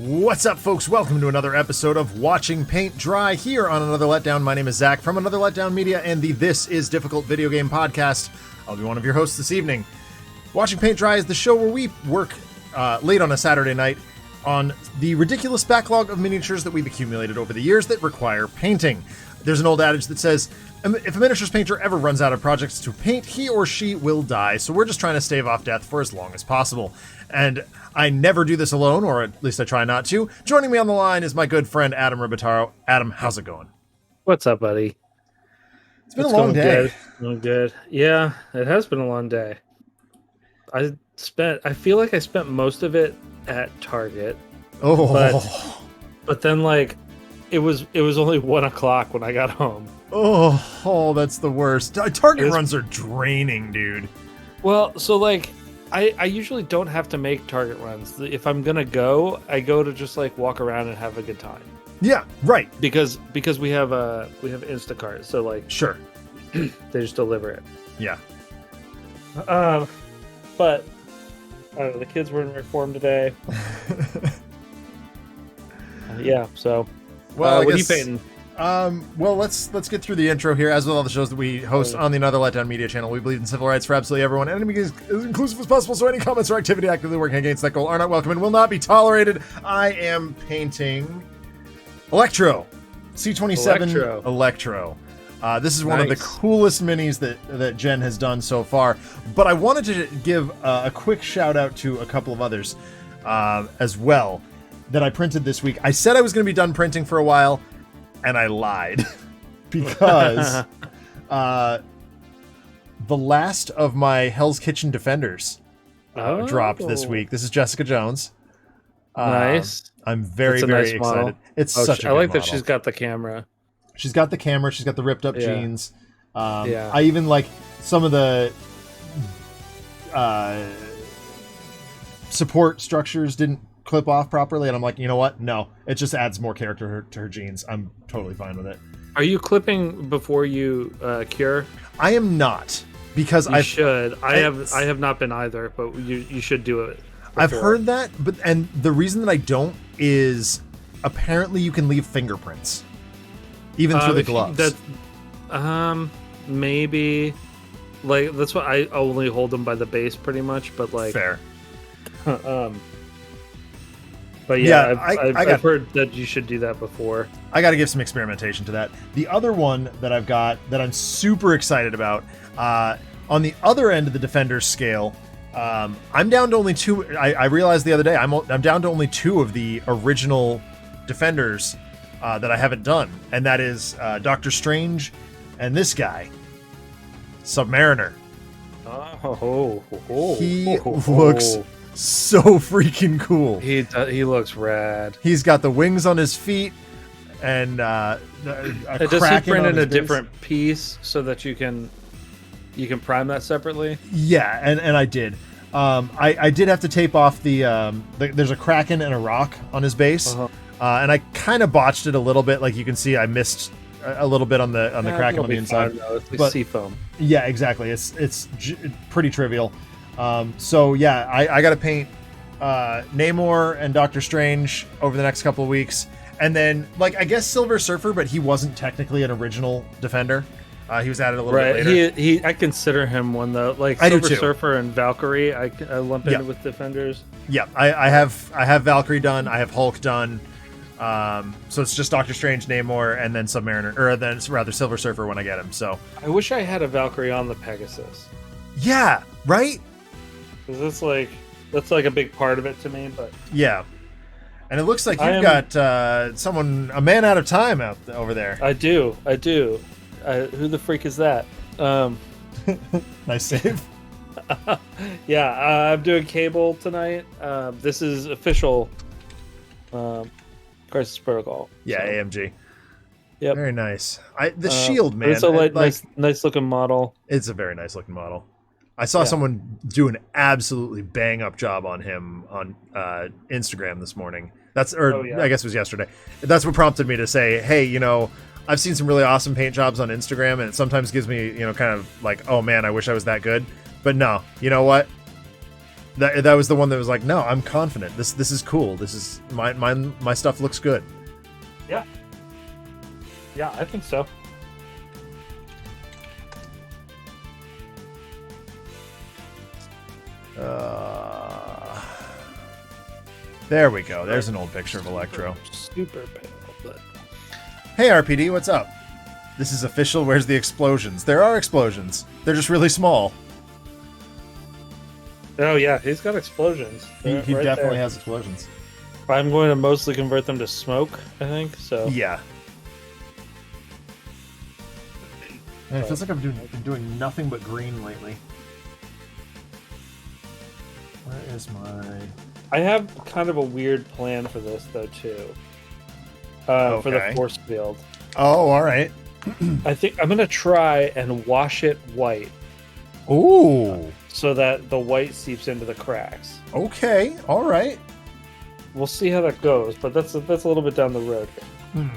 What's up, folks? Welcome to another episode of Watching Paint Dry here on Another Letdown. My name is Zach from Another Letdown Media and the This Is Difficult video game podcast. I'll be one of your hosts this evening. Watching Paint Dry is the show where we work late on a Saturday night on the ridiculous backlog of miniatures that we've accumulated over the years that require painting. There's an old adage that says, if a miniatures painter ever runs out of projects to paint, he or she will die. So we're just trying to stave off death for as long as possible. And I never do this alone, or at least I try not to. Joining me on the line is my good friend, Adam Ribataro. Adam, how's it going? What's up, buddy? It's been a long day. Going good. Yeah, it has been a long day. I feel like I spent most of it at Target. Oh. But then, like, it was only 1 o'clock when I got home. Oh, that's the worst. Target runs are draining, dude. Well, so, like, I usually don't have to make Target runs. If I'm gonna go, I go to just like walk around and have a good time. Yeah, right. Because we have Instacart, so like sure, they just deliver it. Yeah. But I don't know, the kids were in reform today. Yeah. So, well, what are you painting? Well, let's get through the intro here. As with all the shows that we host on the Another Letdown Media channel, we believe in civil rights for absolutely everyone, and as inclusive as possible, so any comments or activity actively working against that goal are not welcome and will not be tolerated. I am painting Electro. C27 Electro. This is one of the coolest minis that Jen has done so far, but I wanted to give a quick shout out to a couple of others as well that I printed this week. I said I was going to be done printing for a while, and I lied because the last of my Hell's Kitchen Defenders dropped this week. This is Jessica Jones. Nice. I'm very excited. Model. It's such a good I like model. that she's got the camera. She's got the camera. She's got the ripped up jeans. Yeah. I even like some of the support structures didn't clip off properly, and I'm like, you know what? No, it just adds more character to her jeans. I'm totally fine with it. Are you clipping before you cure? I am not, because I should. I have not been either, but you should do it before. I've heard that, and the reason that I don't is apparently you can leave fingerprints even through the gloves. Maybe, like, that's why I only hold them by the base pretty much, but like fair. But yeah, I've heard that you should do that before. I got to give some experimentation to that. The other one that I've got that I'm super excited about, on the other end of the Defenders scale, I'm down to only 2. I realized the other day I'm down to only 2 of the original Defenders that I haven't done, and that is Doctor Strange and this guy, Submariner. He looks so freaking cool. He looks rad. He's got the wings on his feet and does he print in a different piece so that you can prime that separately? Yeah, and I did. I did have to tape off the there's a kraken and a rock on his base, and I kind of botched it a little bit. Like you can see, I missed a little bit on the kraken on the inside. It's like sea foam. Yeah, exactly. It's pretty trivial. So yeah, I got to paint Namor and Doctor Strange over the next couple of weeks, and then like I guess Silver Surfer, but he wasn't technically an original Defender. He was added a little bit later. I consider him one though. Like Silver Surfer and Valkyrie, I lump in with Defenders. Yeah, I have Valkyrie done. I have Hulk done. So it's just Doctor Strange, Namor, and then Submariner, or then rather Silver Surfer when I get him. So I wish I had a Valkyrie on the Pegasus. Yeah, right. Because that's like a big part of it to me, but yeah. And it looks like you've got a man out of time over there. I do. Who the freak is that? Nice save. Yeah, I'm doing Cable tonight. This is official Crisis Protocol. Yeah, so. AMG. Yep. Very nice. The shield, man. It's a nice looking model. It's a very nice looking model. I saw someone do an absolutely bang up job on him on Instagram this morning. I guess it was yesterday. That's what prompted me to say, hey, I've seen some really awesome paint jobs on Instagram, and it sometimes gives me, kind of like, oh man, I wish I was that good. But no, you know what? That was the one that was like, no, I'm confident. This is cool. This is my stuff looks good. Yeah. Yeah, I think so. There we go. There's an old picture of Electro. Super pale, but Hey RPD, what's up? This is official. Where's the explosions? There are explosions. They're just really small. oh yeah, he's got explosions. He Right definitely there. has explosions. I'm going to mostly convert them to smoke, I think. So Yeah. Man, it feels like I've been doing nothing but green lately. Where is my... I have kind of a weird plan for this though too. For the Okay. force field, Oh, all right. I think I'm gonna try and wash it white Ooh. so that the white seeps into the cracks. Okay. All right. We'll see how that goes, but that's a little bit down the road here.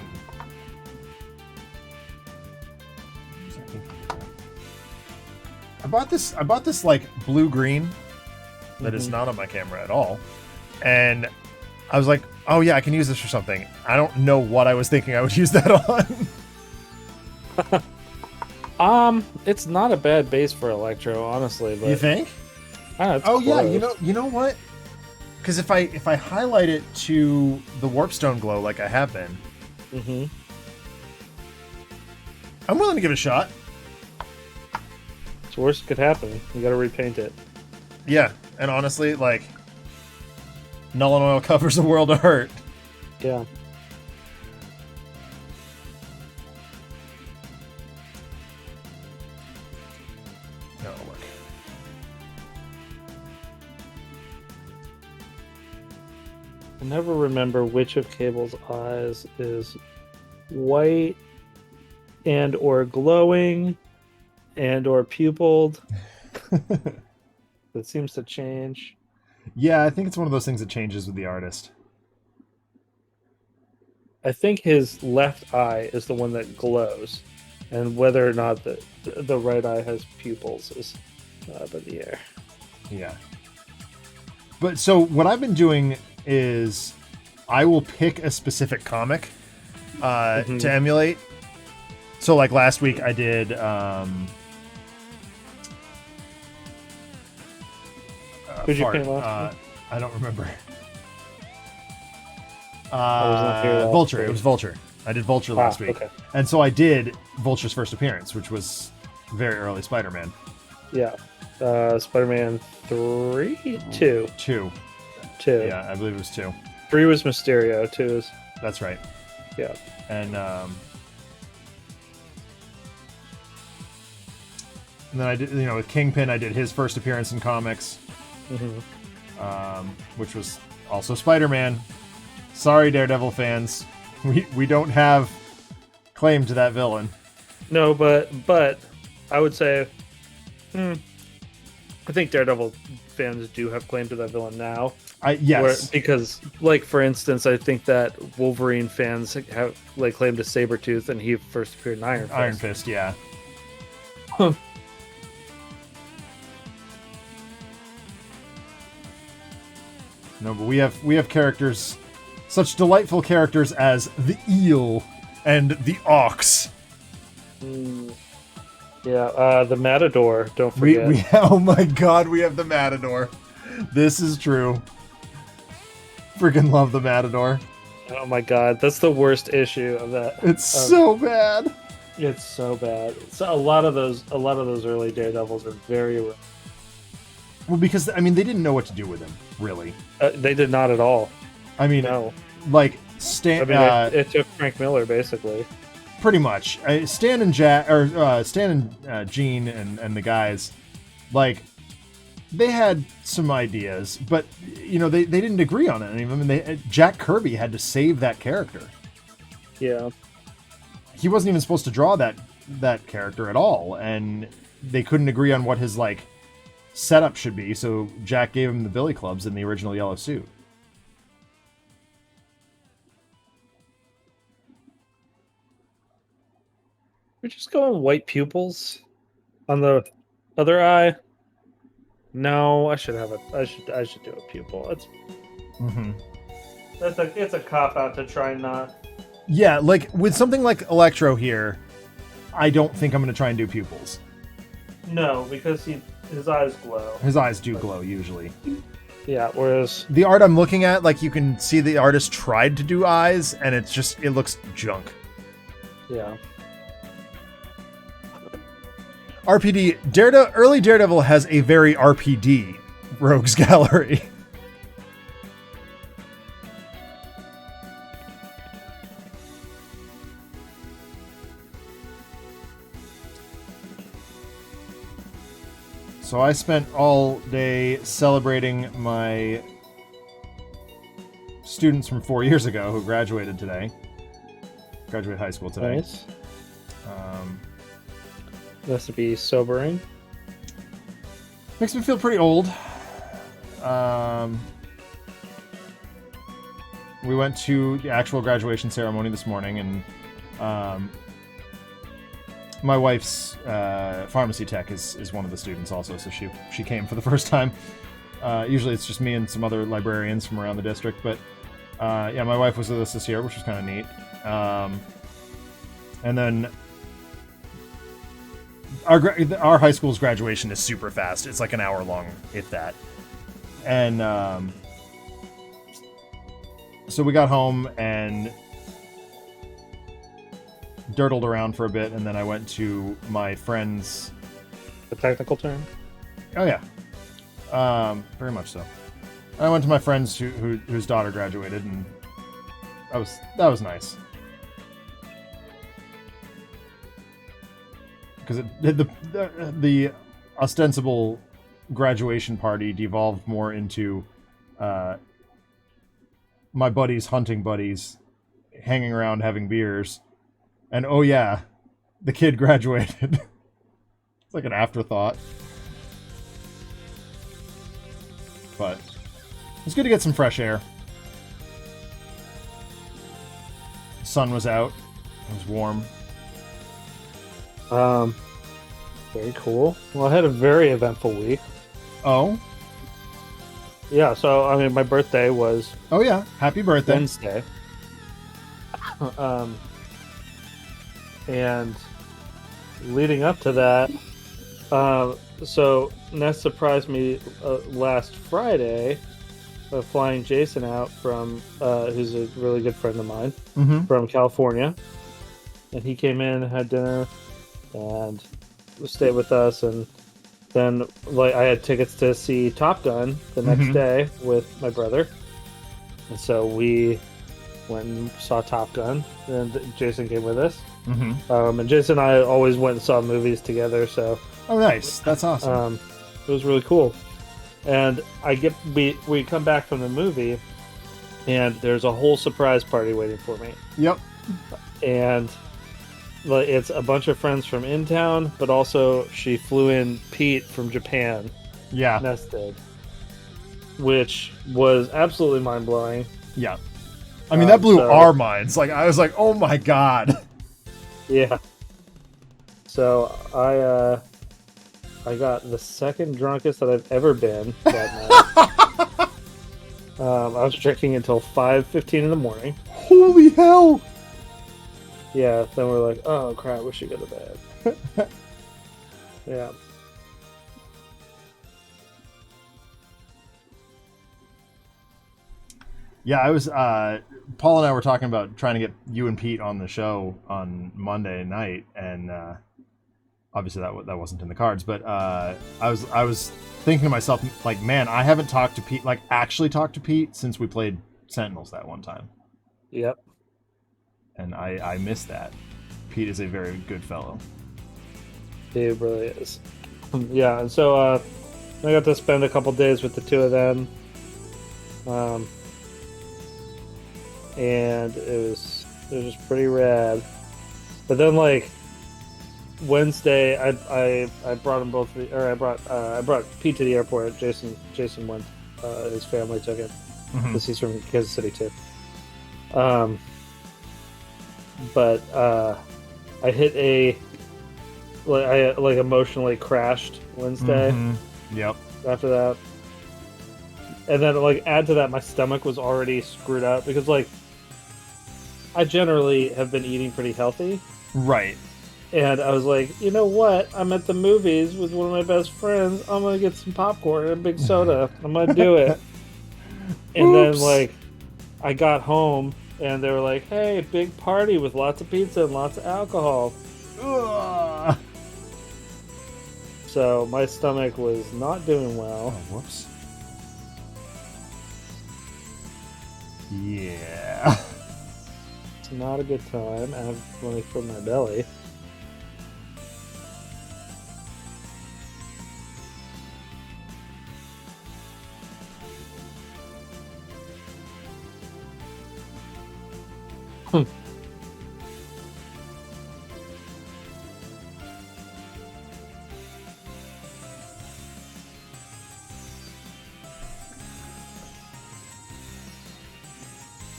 I bought this like blue green that is not on my camera at all, and I was like, oh yeah, I can use this for something. I don't know what I was thinking I would use that on. It's not a bad base for Electro, honestly. But You think? it's Oh yeah, close. you know what? Because if I highlight it to the warpstone glow like I have been, I'm willing to give it a shot. It's worst could happen. You got to repaint it. Yeah, and honestly, like, Null and Oil covers a world of hurt. Yeah. That'll work. I never remember which of Cable's eyes is white and or glowing and or pupilled. It seems to change. Yeah, I think it's one of those things that changes with the artist. I think his left eye is the one that glows, and whether or not the right eye has pupils is up in the air. Yeah. But so what I've been doing is I will pick a specific comic to emulate. So like last week I did Who'd you paint last week? I don't remember. wasn't here last Vulture. week. It was Vulture. I did Vulture last week. Okay. And so I did Vulture's first appearance, which was very early Spider-Man. Yeah. Spider-Man 3? 2. 2. 2. Yeah, I believe it was 2. 3 was Mysterio. 2 is... That's right. Yeah. And then I did, with Kingpin, I did his first appearance in comics, which was also Spider-Man. Sorry, Daredevil fans, we don't have claim to that villain. No, but I would say, I think Daredevil fans do have claim to that villain now. Yes. Because, like, for instance, I think that Wolverine fans have claim to Sabretooth, and he first appeared in Iron Fist. Iron Fist, yeah. No, but we have characters, such delightful characters as the Eel and the Ox. Yeah, the Matador. Don't forget. Oh my God, we have the Matador. This is true. Freaking love the Matador. Oh my God, that's the worst issue of that. It's so bad. It's so bad. So a lot of those early Daredevils are very. Well, because they didn't know what to do with him, really. They did not at all. No. Like Stan. It took Frank Miller basically. Pretty much. Stan and Stan and Gene and the guys, they had some ideas, but they didn't agree on any of them. Jack Kirby had to save that character. Yeah. He wasn't even supposed to draw that character at all, and they couldn't agree on what his setup should be. So Jack gave him the billy clubs in the original yellow suit. We're just going white pupils on the other eye. No, I should have a. I should do a pupil. It's a cop out to try not. Yeah, like with something like Electro here, I don't think I'm going to try and do pupils. No, because his eyes glow. His eyes do glow usually. Yeah, whereas the art I'm looking at, like you can see the artist tried to do eyes, and it looks junk. Yeah. RPD early Daredevil has a very RPD rogues gallery. So I spent all day celebrating my students from 4 years ago who graduated today. Graduated high school today. Nice. Has to be sobering. Makes me feel pretty old. We went to the actual graduation ceremony this morning, and my wife's pharmacy tech is one of the students also, so she came for the first time. Usually it's just me and some other librarians from around the district, but yeah, my wife was with us this year, which was kind of neat. And then our high school's graduation is super fast. It's like an hour long, if that. And so we got home and dirtled around for a bit, and then I went to my friend's... The technical term? Oh, yeah. Very much so. I went to my friend's whose daughter graduated, and that was nice. Because the ostensible graduation party devolved more into my buddies, hunting buddies, hanging around having beers, and oh yeah, the kid graduated. It's like an afterthought. But it's good to get some fresh air. The sun was out. It was warm. Very cool. Well, I had a very eventful week. Oh? Yeah, so, I mean, my birthday was... Oh, yeah. Happy birthday. Wednesday. And leading up to that, so Ness surprised me last Friday by flying Jason out from, who's a really good friend of mine, from California. And he came in, had dinner, and stayed with us, and then like I had tickets to see Top Gun the next day with my brother, and so we went and saw Top Gun, and Jason came with us. And Jason and I always went and saw movies together, so oh nice, that's awesome. It was really cool. And we come back from the movie, and there's a whole surprise party waiting for me. Yep. And it's a bunch of friends from in town, but also she flew in Pete from Japan. Yeah. Ness did. Which was absolutely mind-blowing. Yeah. I mean, that blew our minds. Like, I was like, oh my god. Yeah. So, I got the second drunkest that I've ever been that night. I was drinking until 5:15 in the morning. Holy hell! Yeah, then we're like, oh crap, we should go to bed. Yeah. Yeah, I was, Paul and I were talking about trying to get you and Pete on the show on Monday night, and obviously that wasn't in the cards, but I was thinking to myself, like, man, I haven't talked to Pete, like, actually talked to Pete since we played Sentinels that one time. Yep. And I miss that. Pete is a very good fellow. He really is. Yeah, and so I got to spend a couple days with the two of them. And it was just pretty rad. But then, like, Wednesday, I brought them both, or I brought Pete to the airport. Jason went. His family took it because he's from Kansas City too. But I hit I emotionally crashed Wednesday. Yep. after that. And then, like, add to that, my stomach was already screwed up because, like, I generally have been eating pretty healthy. Right. And I was like, you know what? I'm at the movies with one of my best friends. I'm going to get some popcorn and a big soda. I'm going to do it. And then, like, I got home and they were like, hey, big party with lots of pizza and lots of alcohol. Ugh. So my stomach was not doing well. Oh, whoops. Yeah. It's not a good time. I have money from my belly.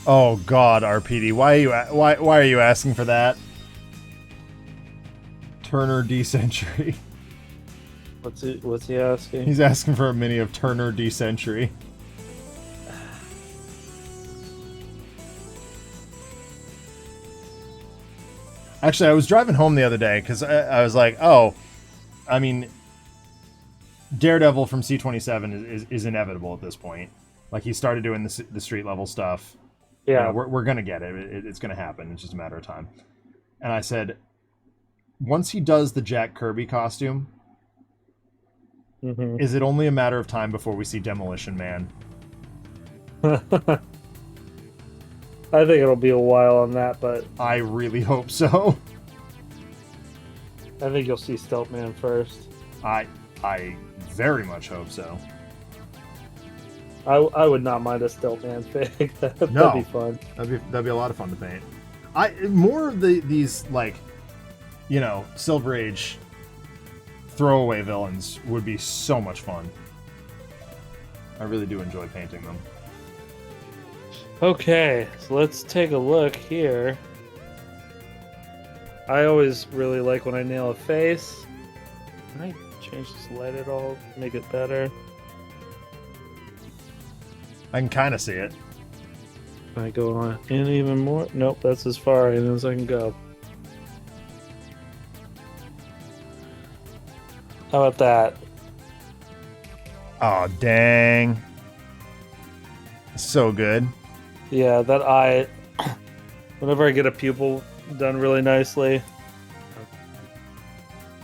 Oh God, RPD, why are you asking for that? Turner D-Century. What's he asking? He's asking for a mini of Turner D-Century. Actually, I was driving home the other day because I was like, oh, I mean, Daredevil from C27 is inevitable at this point. Like, he started doing the street level stuff. Yeah, you know, we're gonna get it. It's gonna happen. It's just a matter of time. And I said, once he does the Jack Kirby costume, is it only a matter of time before we see Demolition Man? I think it'll be a while on that, but I really hope so. I think you'll see Stealth Man first. I very much hope so. I would not mind a Stealth Man fig. That'd be fun. That'd be a lot of fun to paint. More of these, like, you know, Silver Age throwaway villains would be so much fun. I really do enjoy painting them. Okay, so let's take a look here. I always really like when I nail a face. Can I change this light at all? Make it better? I can kind of see it. Can I go on in even more? Nope, that's as far in as I can go. How about that? Oh, dang. So good. Yeah, that eye. Whenever I get a pupil done really nicely,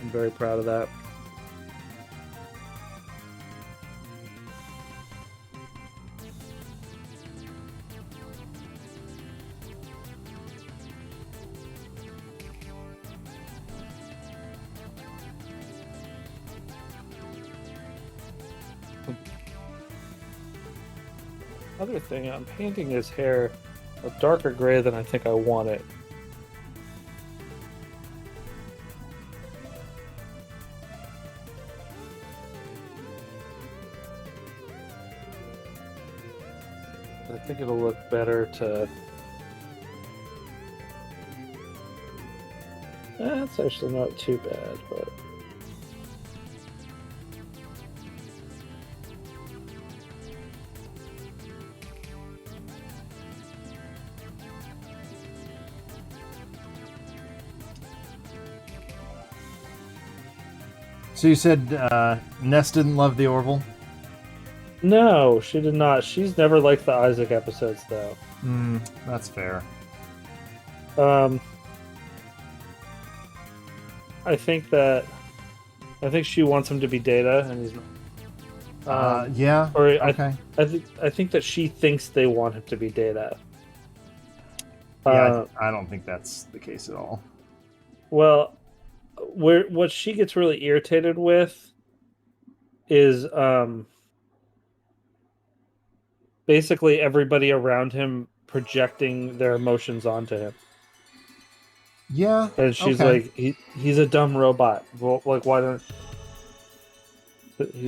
I'm very proud of that. Other thing, I'm painting his hair a darker gray than I think I want it. I think it'll look better to... That's actually not too bad, but... So you said Ness didn't love the Orville? No, she did not. She's never liked the Isaac episodes, though. That's fair. I think she wants him to be Data, and he's not. Yeah. Or okay. I think that she thinks they want him to be Data. Yeah, I don't think that's the case at all. Well, what she gets really irritated with is basically everybody around him projecting their emotions onto him. Yeah. And she's like, he's a dumb robot. Well, like, why don't...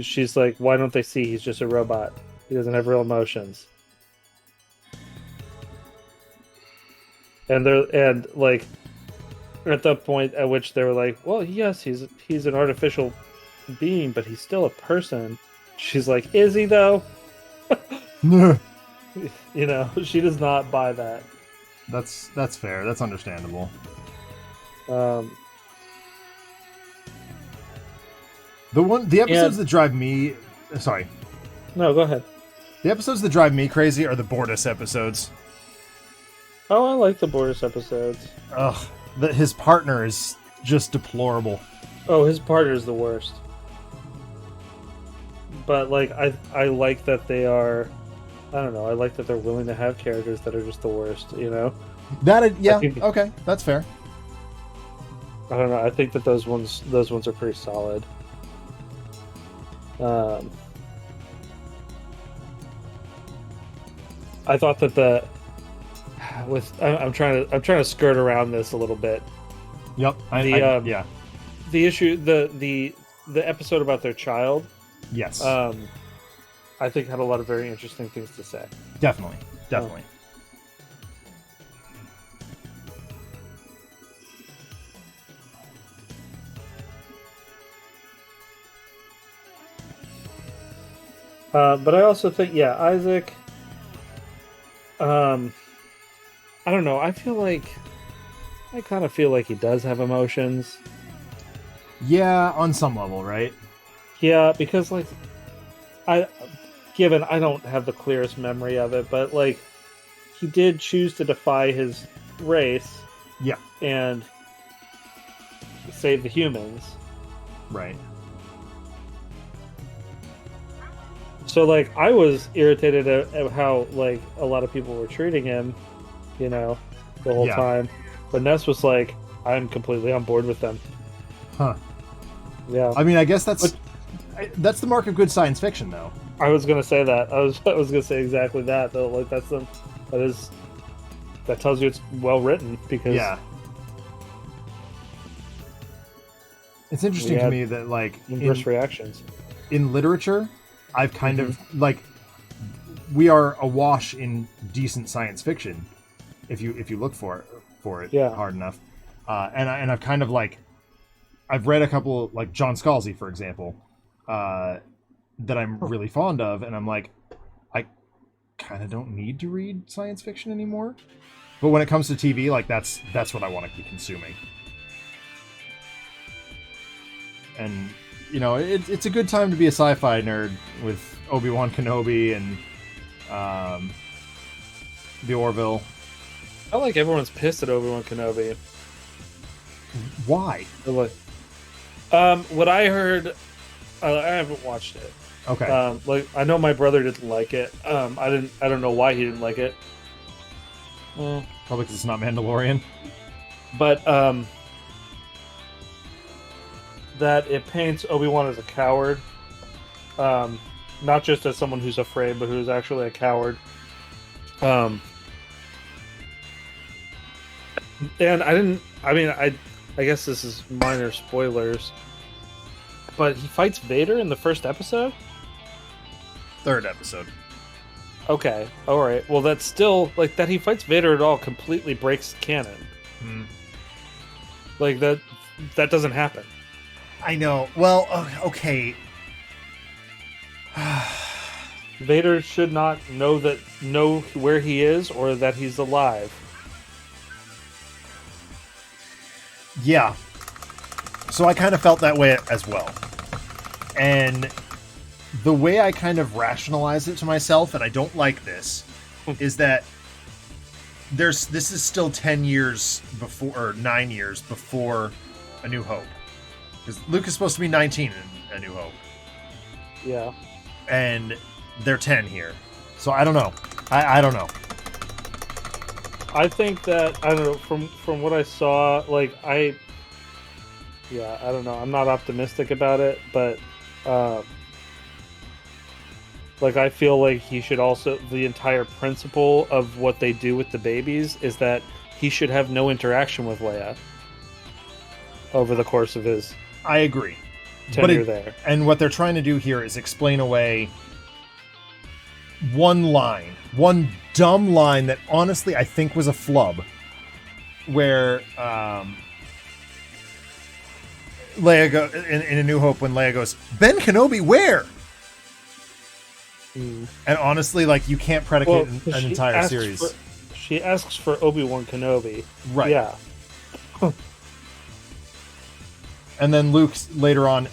She's like, why don't they see he's just a robot? He doesn't have real emotions. And like, at the point at which they were like, well, yes, he's an artificial being, but he's still a person. she's like, is he though? That's You know, she does not buy that. fair. That's understandable. Um, The episodes that drive me, sorry, no, go ahead. the episodes that drive me crazy are the Bortus episodes. Oh, I like the Borders episodes. Ugh, his partner is just deplorable. Oh, his partner is the worst. But like, I like that they are. I don't know. I like that they're willing to have characters that are just the worst. You know. Okay, that's fair. I don't know. I think that those ones are pretty solid. I thought that I'm trying to skirt around this a little bit. Yep. The issue the episode about their child. Yes. I think had a lot of very interesting things to say. Definitely. But I also think, Isaac. I don't know. I kind of feel like he does have emotions. Yeah, on some level, right? Yeah, because like, I don't have the clearest memory of it, but like, he did choose to defy his race. Yeah. And save the humans. Right. So like, I was irritated at how like a lot of people were treating him, you know, the whole time. But Ness was like, I'm completely on board with them. Huh. Yeah. I mean, I guess that's the mark of good science fiction, though. I was gonna say that. I was gonna say exactly that. Though, like that tells you it's well written because it's interesting to me that like inverse reactions in literature, I've kind of like we are awash in decent science fiction if you look for it hard enough, and I've kind of like I've read a couple like John Scalzi, for example. That I'm really fond of, and I'm like, I kind of don't need to read science fiction anymore. But when it comes to TV, like that's what I want to be consuming. And you know, it's a good time to be a sci-fi nerd with ObiWan Kenobi and the Orville. I like everyone's pissed at ObiWan Kenobi. Why? Like, what I heard, I haven't watched it. Okay. Like I know my brother didn't like it. I don't know why he didn't like it. Probably because it's not Mandalorian. But that it paints Obi-Wan as a coward. Not just as someone who's afraid, but who's actually a coward. And I guess this is minor spoilers. But he fights Vader in the first episode? Third episode. Okay, alright. Well, that's still, like, that he fights Vader at all completely breaks canon. Like, that doesn't happen. I know. Well, okay. Vader should not know where he is or that he's alive. Yeah. So I kind of felt that way as well. And the way I kind of rationalize it to myself, and I don't like this, is that this is still 10 years before, or 9 years before A New Hope. Because Luke is supposed to be 19 in A New Hope. Yeah. And they're 10 here. So I don't know. I don't know. I think that, I don't know, from what I saw, like, I don't know. I'm not optimistic about it, but like I feel like he should also, the entire principle of what they do with the babies is that he should have no interaction with Leia over the course of his I agree. tenure there. And what they're trying to do here is explain away one dumb line that honestly I think was a flub, where Leia in A New Hope, when Leia goes, "Ben Kenobi, where?" And honestly, like, you can't predicate an entire series. She asks for ObiWan Kenobi. Right. Yeah. And then Luke later on,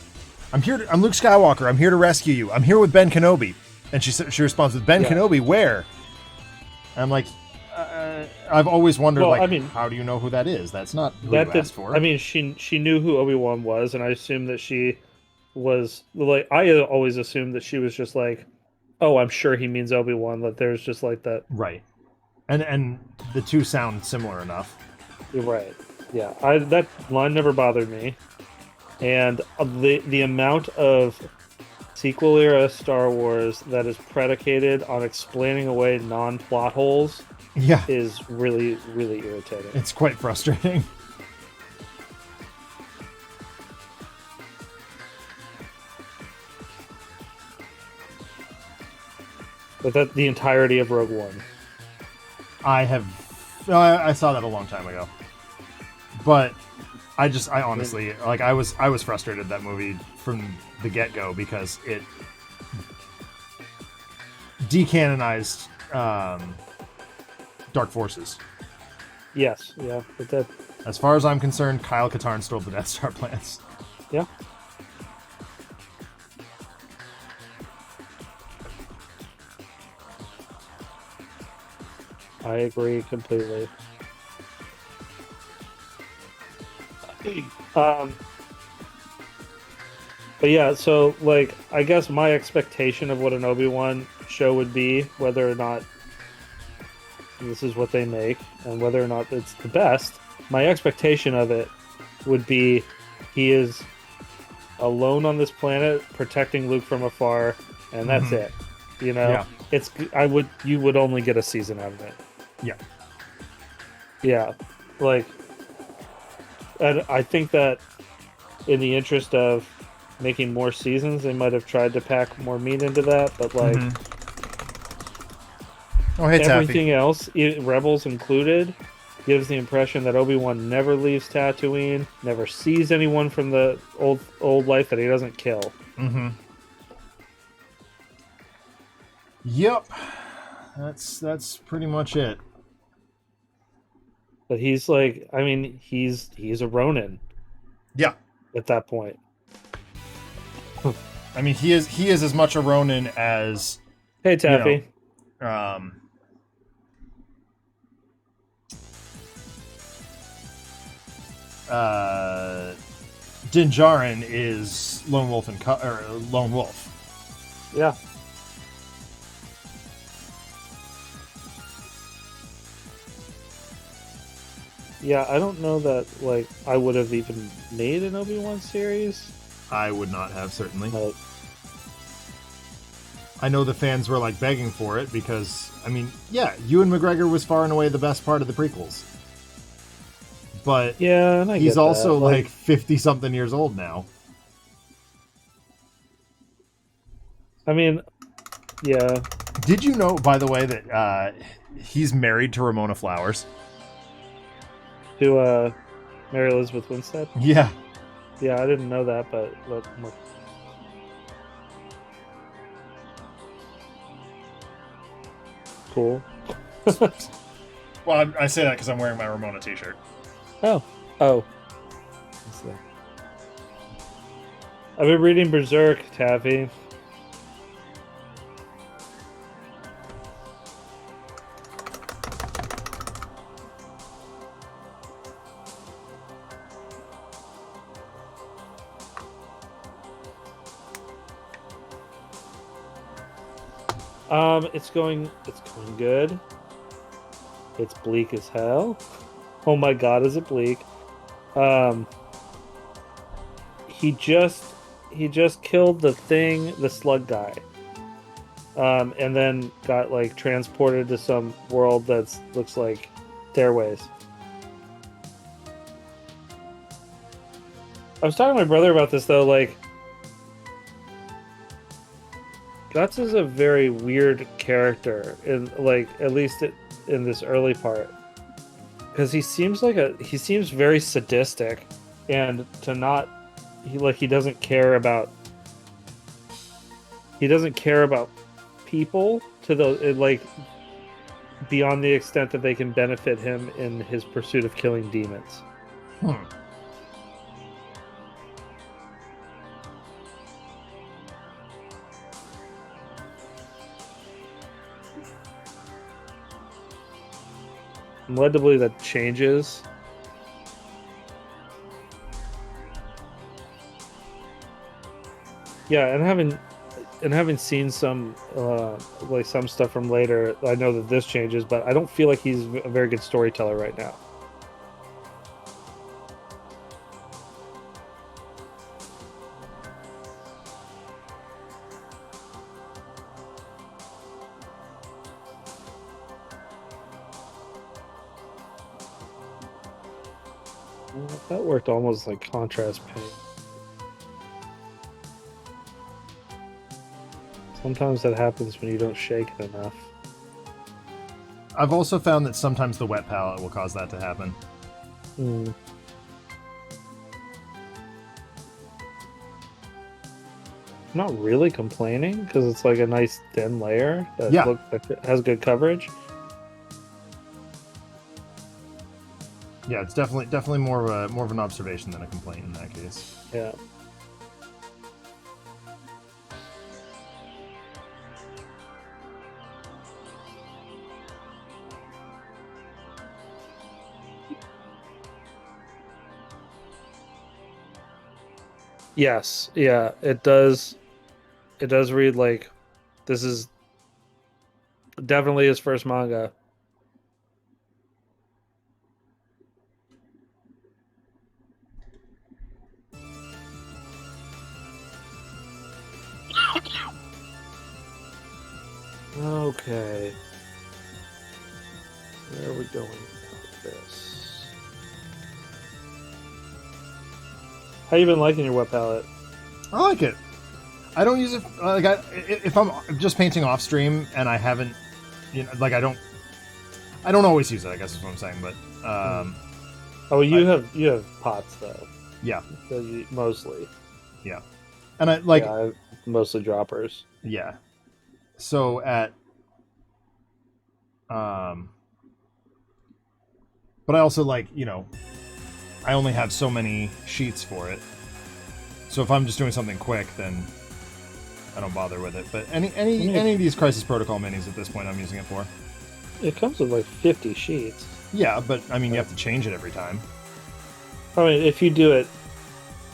I'm Luke Skywalker. I'm here to rescue you. I'm here with Ben Kenobi. And she responds with, Ben Kenobi, where? And I'm like, I've always wondered, how do you know who that is? That's not who you asked for. I mean, she knew who Obi-Wan was, and I assumed that she was, like, I always assumed that she was just like, oh, I'm sure he means Obi-Wan, that there's just like that. Right. And the two sound similar enough. You're right. Yeah, that line never bothered me. And the amount of sequel era Star Wars that is predicated on explaining away non-plot holes is really, really irritating. It's quite frustrating. But that's the entirety of Rogue One. I saw that a long time ago. But I honestly, like, I was frustrated at that movie from the get-go because it decanonized Dark Forces. Yes, yeah. But that, as far as I'm concerned, Kyle Katarn stole the Death Star plans. Yeah. I agree completely. But yeah, so, like, I guess my expectation of what an Obi-Wan show would be, whether or not this is what they make, and whether or not it's the best, my expectation of it would be he is alone on this planet, protecting Luke from afar, and that's it. You know? Yeah. You would only get a season out of it. Yeah. Yeah. Like, and I think that in the interest of making more seasons, they might have tried to pack more meat into that, but, like, everything else, Rebels included, gives the impression that Obi-Wan never leaves Tatooine, never sees anyone from the old life that he doesn't kill. Yep. That's pretty much it. But he's like, I mean, he's a Ronin. Yeah. At that point. I mean, he is as much a Ronin as... Hey, Taffy. Din Djarin is Lone Wolf Lone Wolf. Yeah. Yeah, I don't know that, like, I would have even made an Obi-Wan series. I would not have, certainly. I know the fans were, like, begging for it because, I mean, yeah, Ewan McGregor was far and away the best part of the prequels. But yeah, and he's also, like 50-something years old now. I mean, yeah. Did you know, by the way, that he's married to Ramona Flowers? To Mary Elizabeth Winstead? Yeah. Yeah, I didn't know that, but cool. Well, I say that because I'm wearing my Ramona t-shirt. Oh. I've been reading Berserk, Taffy. It's going good. It's bleak as hell. Oh my god, is it bleak? He just killed the slug guy. And then got, like, transported to some world that looks like stairways. I was talking to my brother about this, though, like, Guts is a very weird character, in, like, at least in this early part, because he seems very sadistic, and he doesn't care about people to the like beyond the extent that they can benefit him in his pursuit of killing demons. Hmm. I'm led to believe that changes. Yeah, and having seen some like some stuff from later, I know that this changes, but I don't feel like he's a very good storyteller right now. That worked almost like contrast paint. Sometimes that happens when you don't shake it enough. I've also found that sometimes the wet palette will cause that to happen. Hmm. I'm not really complaining because it's like a nice thin layer that that has good coverage. Yeah, it's definitely more of an observation than a complaint in that case. Yeah. Yes, yeah, it does. It does read like this is definitely his first manga. Okay. Where are we going with this? How you been liking your wet palette? I like it. I don't use it like if I'm just painting off stream and I haven't, like I don't always use it. I guess is what I'm saying, but Oh, you have pots though. Yeah, mostly. Yeah, and I like mostly droppers. Yeah, so at but I also like I only have so many sheets for it. So if I'm just doing something quick, then I don't bother with it. But any of these Crisis Protocol minis at this point, I'm using it for. It comes with like 50 sheets. Yeah, but I mean, you have to change it every time. I mean, if you do it,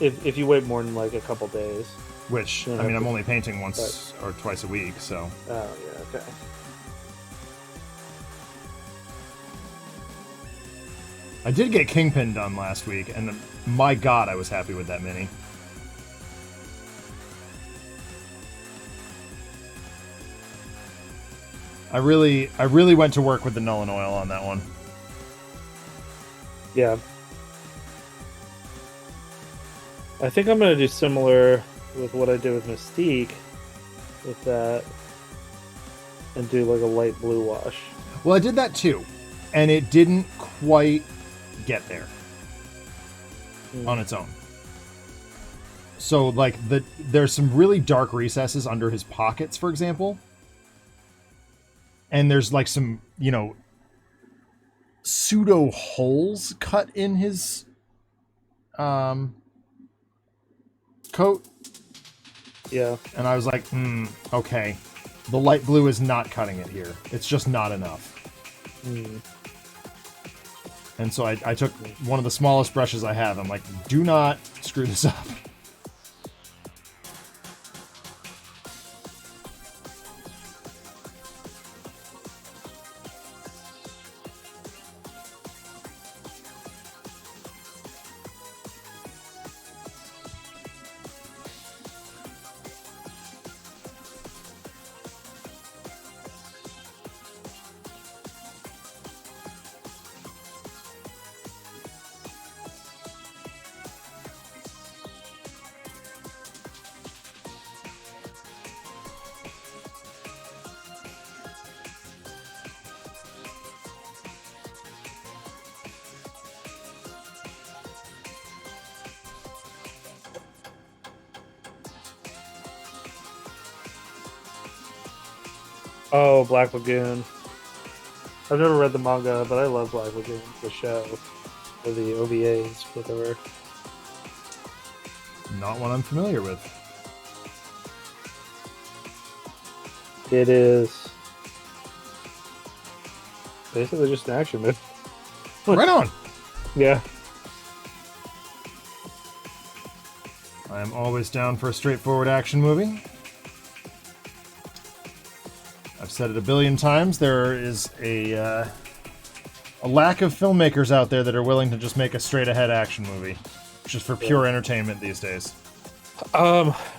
if you wait more than like a couple days. Which, I mean, I'm only painting once or twice a week, so. Oh, yeah, okay. I did get Kingpin done last week, and my god, I was happy with that mini. I really went to work with the Null and Oil on that one. Yeah. I think I'm going to do similar with what I did with Mystique with that and do like a light blue wash. Well, I did that too, and it didn't quite get there on its own. So like there's some really dark recesses under his pockets, for example. And there's like some, pseudo holes cut in his coat. Yeah. And I was like, okay. The light blue is not cutting it here. It's just not enough. And so I took one of the smallest brushes I have. I'm like, do not screw this up. Oh, Black Lagoon. I've never read the manga, but I love Black Lagoon, the show, or the OVAs, whatever. Not one I'm familiar with. It is basically just an action movie. Right on. Yeah. I am always down for a straightforward action movie. I've said it a billion times. There is a lack of filmmakers out there that are willing to just make a straight-ahead action movie, just for pure entertainment these days.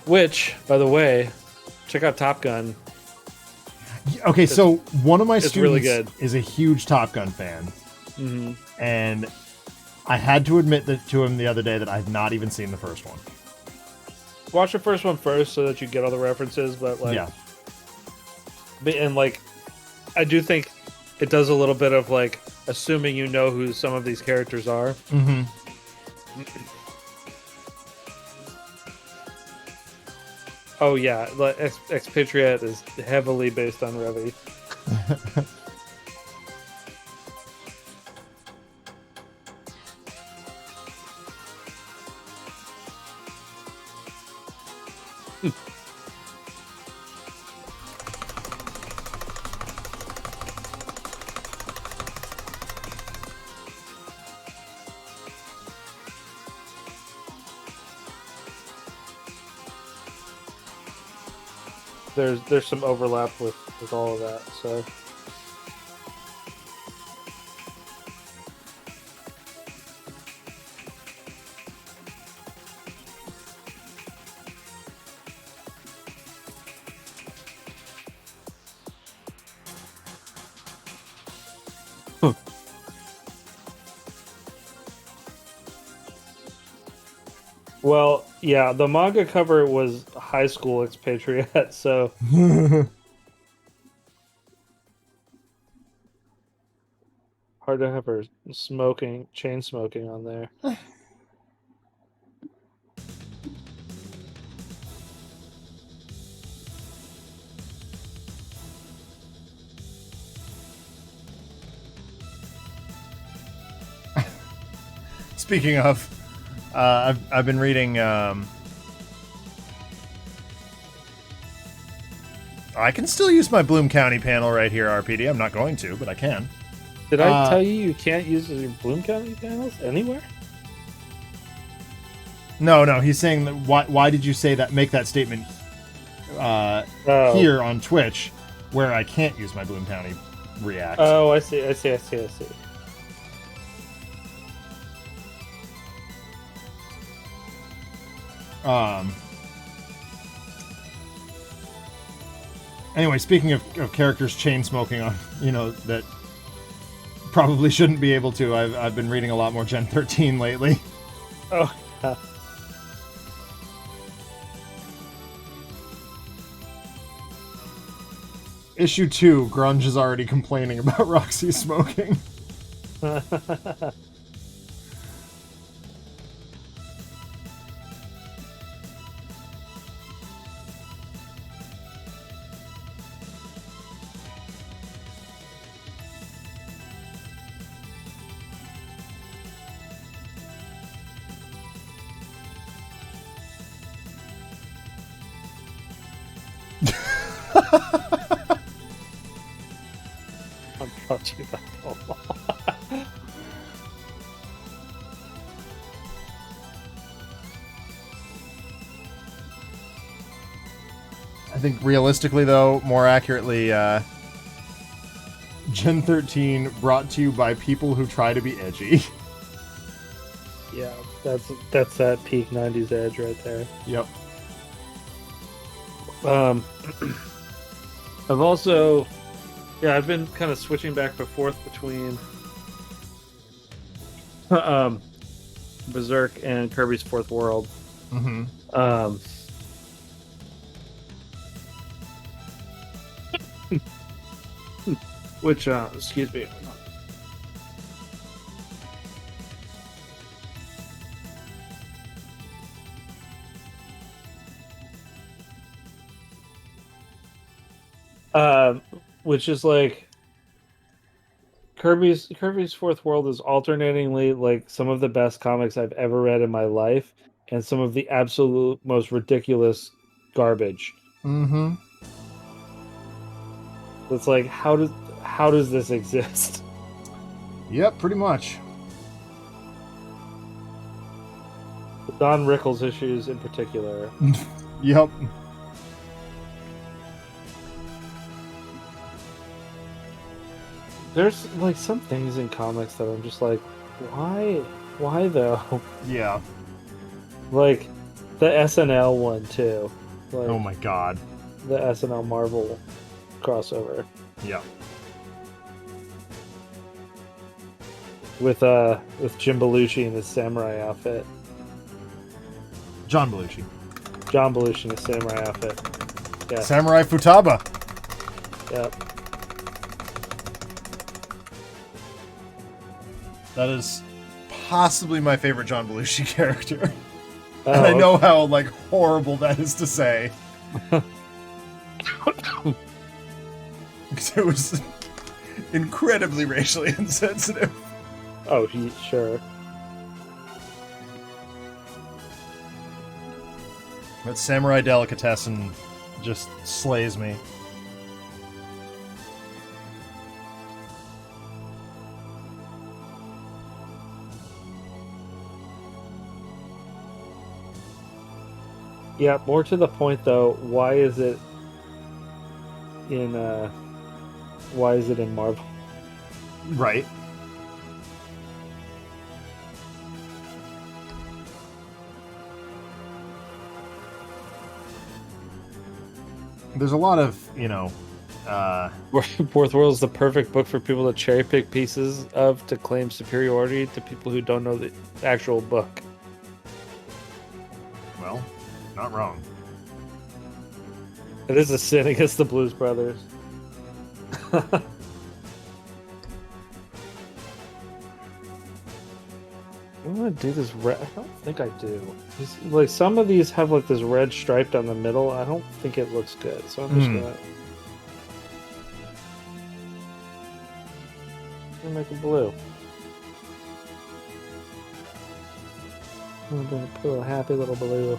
Which, by the way, check out Top Gun. Okay, so one of my it's really students good. is a huge Top Gun fan, Mm-hmm. and I had to admit that to him the other day that I've not even seen the first one. Watch the first one first so that you get all the references, but like, Yeah. And like, I do think it does a little bit of like assuming you know who some of these characters are. Mm-hmm. Oh yeah, like Expatriate is heavily based on Revy. There's some overlap with all of that, so. Well, yeah, the manga cover was high school Expatriate, so hard to have her chain smoking on there. Speaking of, I've been reading. I can still use my Bloom County panel right here, RPD. I'm not going to, but I can. Did I tell you can't use your Bloom County panels anywhere? No. He's saying that. Why did you say that? Make that statement here on Twitch, where I can't use my Bloom County React. Oh, I see. Anyway, speaking of characters chain smoking on, that probably shouldn't be able to. I've been reading a lot more Gen 13 lately. Oh, yeah. Issue 2, Grunge is already complaining about Roxy smoking. I'm touching that ball. I think realistically, though, more accurately, Gen 13 brought to you by people who try to be edgy. Yeah, that's that peak 90s edge right there. Yep. I've also, I've been kind of switching back and forth between Berserk and Kirby's Fourth World. Mm-hmm. Which, excuse me. um, which is like Kirby's Fourth World is alternatingly like some of the best comics I've ever read in my life, and some of the absolute most ridiculous garbage. Mm-hmm. It's like how does this exist? Yep, pretty much. The Don Rickles issues in particular. Yep. There's like some things in comics that I'm just like, why though? Yeah. Like the SNL one too. Like Oh my god. the SNL Marvel crossover Yeah. with Jim Belushi in his samurai outfit. John Belushi. John Belushi in his samurai outfit. Yeah. Samurai Futaba. Yep. That is possibly my favorite John Belushi character. Oh, And I know how, like, horrible that is to say. Because it was incredibly racially insensitive. Oh, sure. That samurai delicatessen just slays me. Yeah, more to the point though, why is it in Marvel? Right. There's a lot of, Fourth World is the perfect book for people to cherry pick pieces of to claim superiority to people who don't know the actual book. well, not wrong. It is a sin against the Blues Brothers. I want to do this red. I don't think I do. Like some of these have like this red stripe down the middle. I don't think it looks good, so I'm just gonna make it blue. I'm gonna put a happy little blue.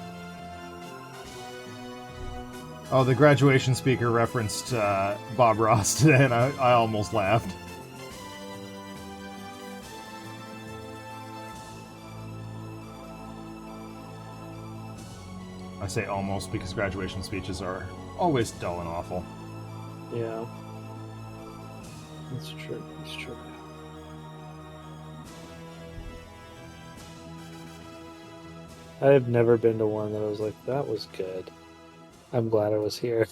Oh, the graduation speaker referenced Bob Ross today, and I almost laughed. I say almost because graduation speeches are always dull and awful. Yeah. That's true. That's true. I have never been to one that I was like, that was good. I'm glad I was here.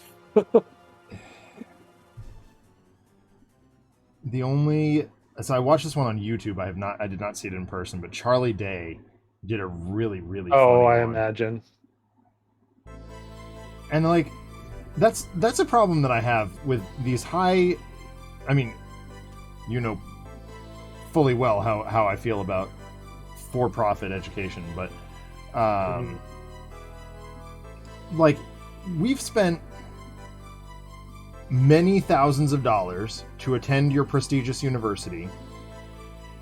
So I watched this one on YouTube. I did not see it in person, but Charlie Day did a really, really funny I one. imagine. And like that's a problem that I have with these high, I mean, you know fully well how I feel about for-profit education, but like we've spent many thousands of dollars to attend your prestigious university,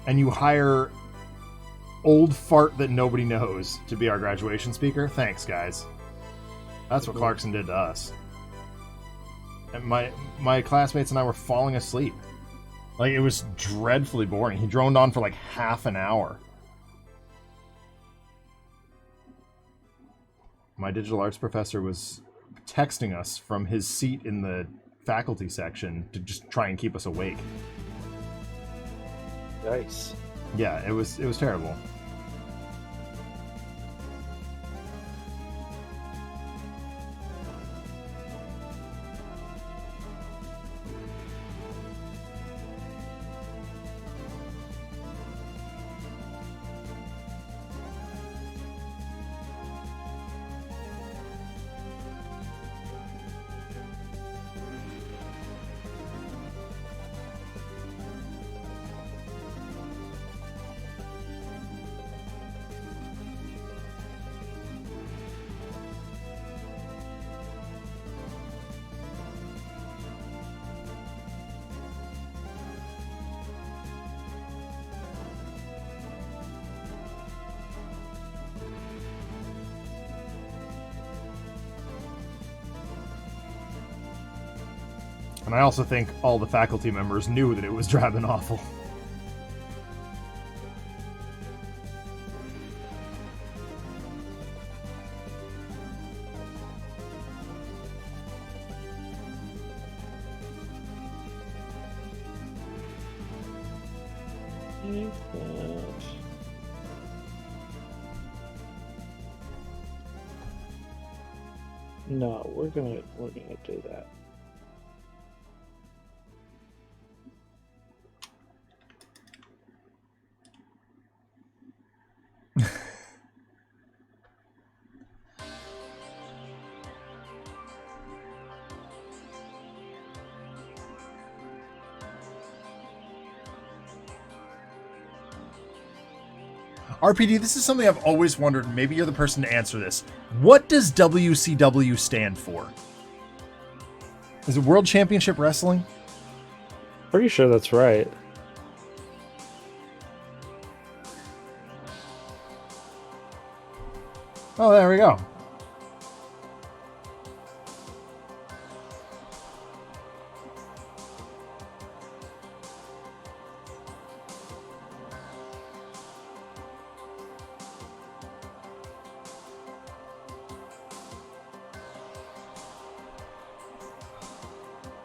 and you hire old fart that nobody knows to be our graduation speaker. Thanks, guys. That's what Clarkson did to us. And my classmates and I were falling asleep. Like, it was dreadfully boring. He droned on for like half an hour. My digital arts professor was texting us from his seat in the faculty section to just try and keep us awake. Nice. Yeah, it was terrible. And I also think all the faculty members knew that it was drab and awful. No, we're gonna do that. RPD, this is something I've always wondered. Maybe you're the person to answer this. What does WCW stand for? Is it World Championship Wrestling? Pretty sure that's right. Oh, there we go.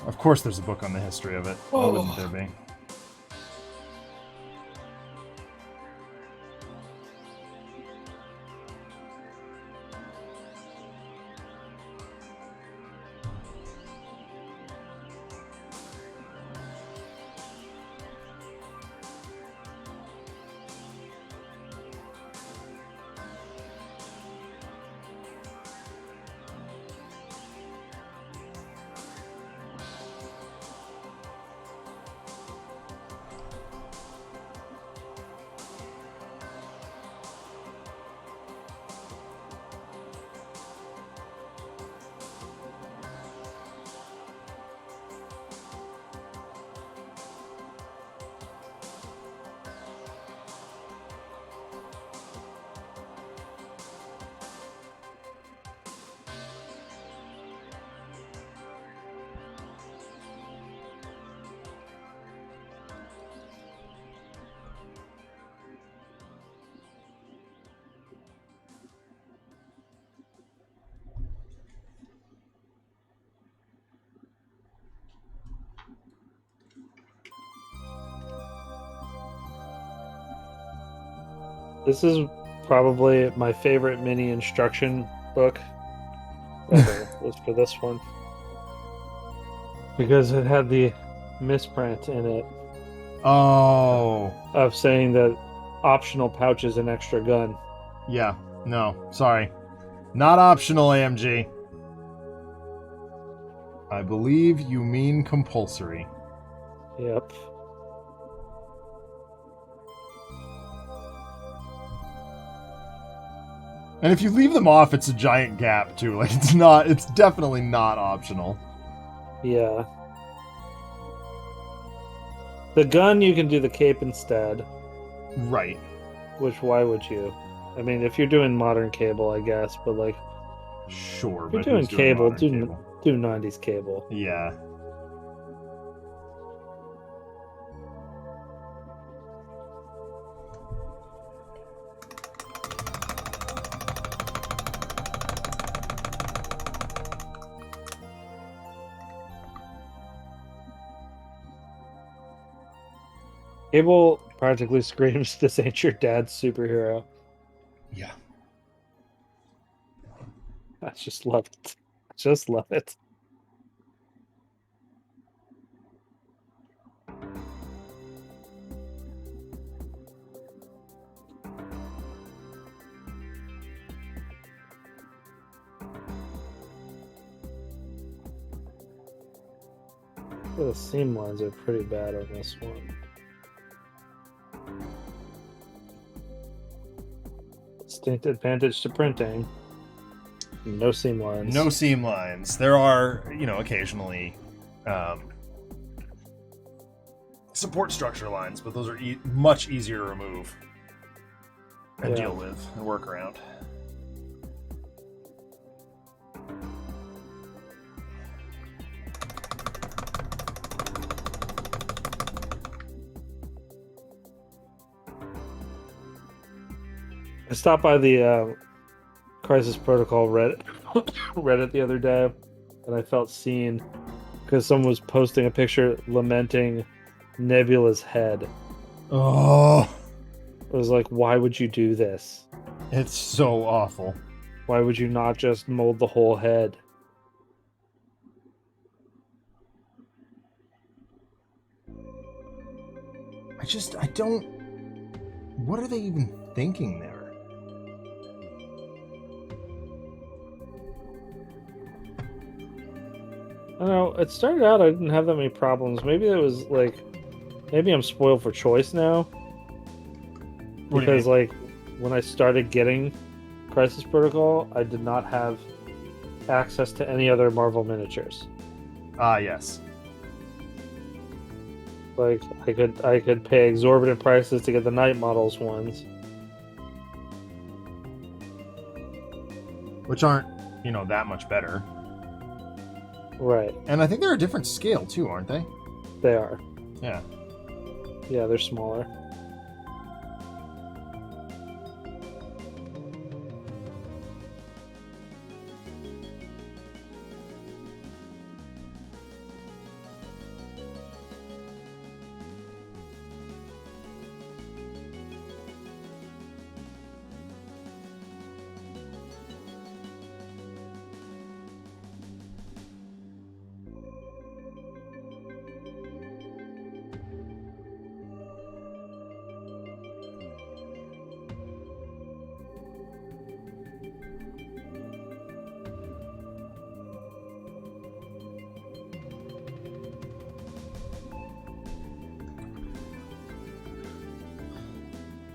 Of course there's a book on the history of it. Why wouldn't there be? This is probably my favorite mini instruction book ever, was for this one. Because it had the misprint in it Oh. of saying that optional pouch is an extra gun. Yeah. No. Sorry. Not optional, AMG. I believe you mean compulsory. Yep. And if you leave them off, it's a giant gap, too. Like, it's definitely not optional. Yeah. The gun, you can do the cape instead. Right. Which, why would you? I mean, if you're doing modern cable, I guess, but like, Sure, if you're but doing who's cable, modern cable? do 90s cable. Yeah. Cable practically screams, "This ain't your dad's superhero." Yeah. I just love it. Just love it. The seam lines are pretty bad on this one. Distinct advantage to printing. No seam lines. No seam lines. There are, occasionally support structure lines, but those are much easier to remove and deal with and work around. I stopped by the Crisis Protocol Reddit the other day, and I felt seen because someone was posting a picture lamenting Nebula's head. Oh, It was like, why would you do this? it's so awful. Why would you not just mold the whole head? I don't... What are they even thinking there? I don't know. It started out I didn't have that many problems. Maybe it was like, maybe I'm spoiled for choice now. What do you Because like, when I started getting Crisis Protocol, I did not have access to any other Marvel miniatures. Ah, yes. Like I could pay exorbitant prices to get the Night Models ones. Which aren't, you know, that much better. Right. And I think they're a different scale, too, aren't they? They are. Yeah. Yeah, they're smaller.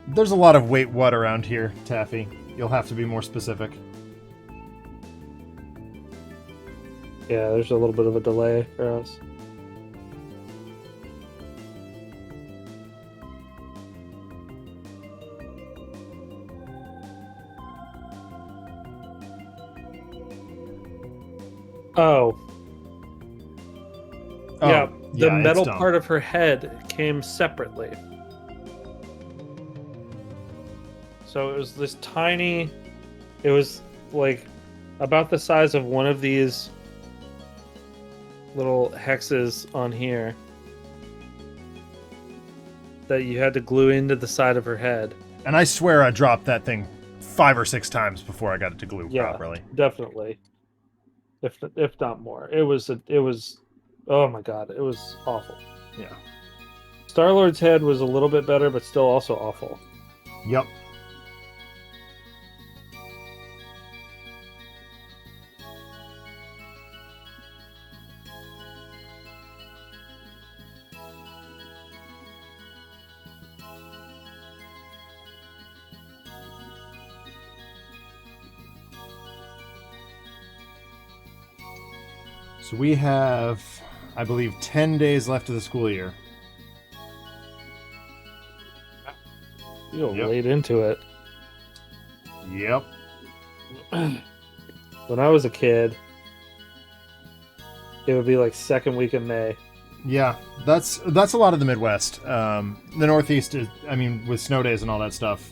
There's a lot of wait what around here, Taffy. You'll have to be more specific. Yeah, there's a little bit of a delay for us. Oh. Yeah, the metal part of her head came separately. So it was this tiny... It was like about the size of one of these little hexes on here that you had to glue into the side of her head. And I swear I dropped that thing 5 or 6 times before I got it to glue properly. Definitely. If not more. It was oh my god, it was awful. Yeah. Star-Lord's head was a little bit better, but still also awful. Yep. So we have, I believe, 10 days left of the school year. You go late into it. Yep. When I was a kid, it would be like second week in May. Yeah, that's a lot of the Midwest. The Northeast is, I mean, with snow days and all that stuff,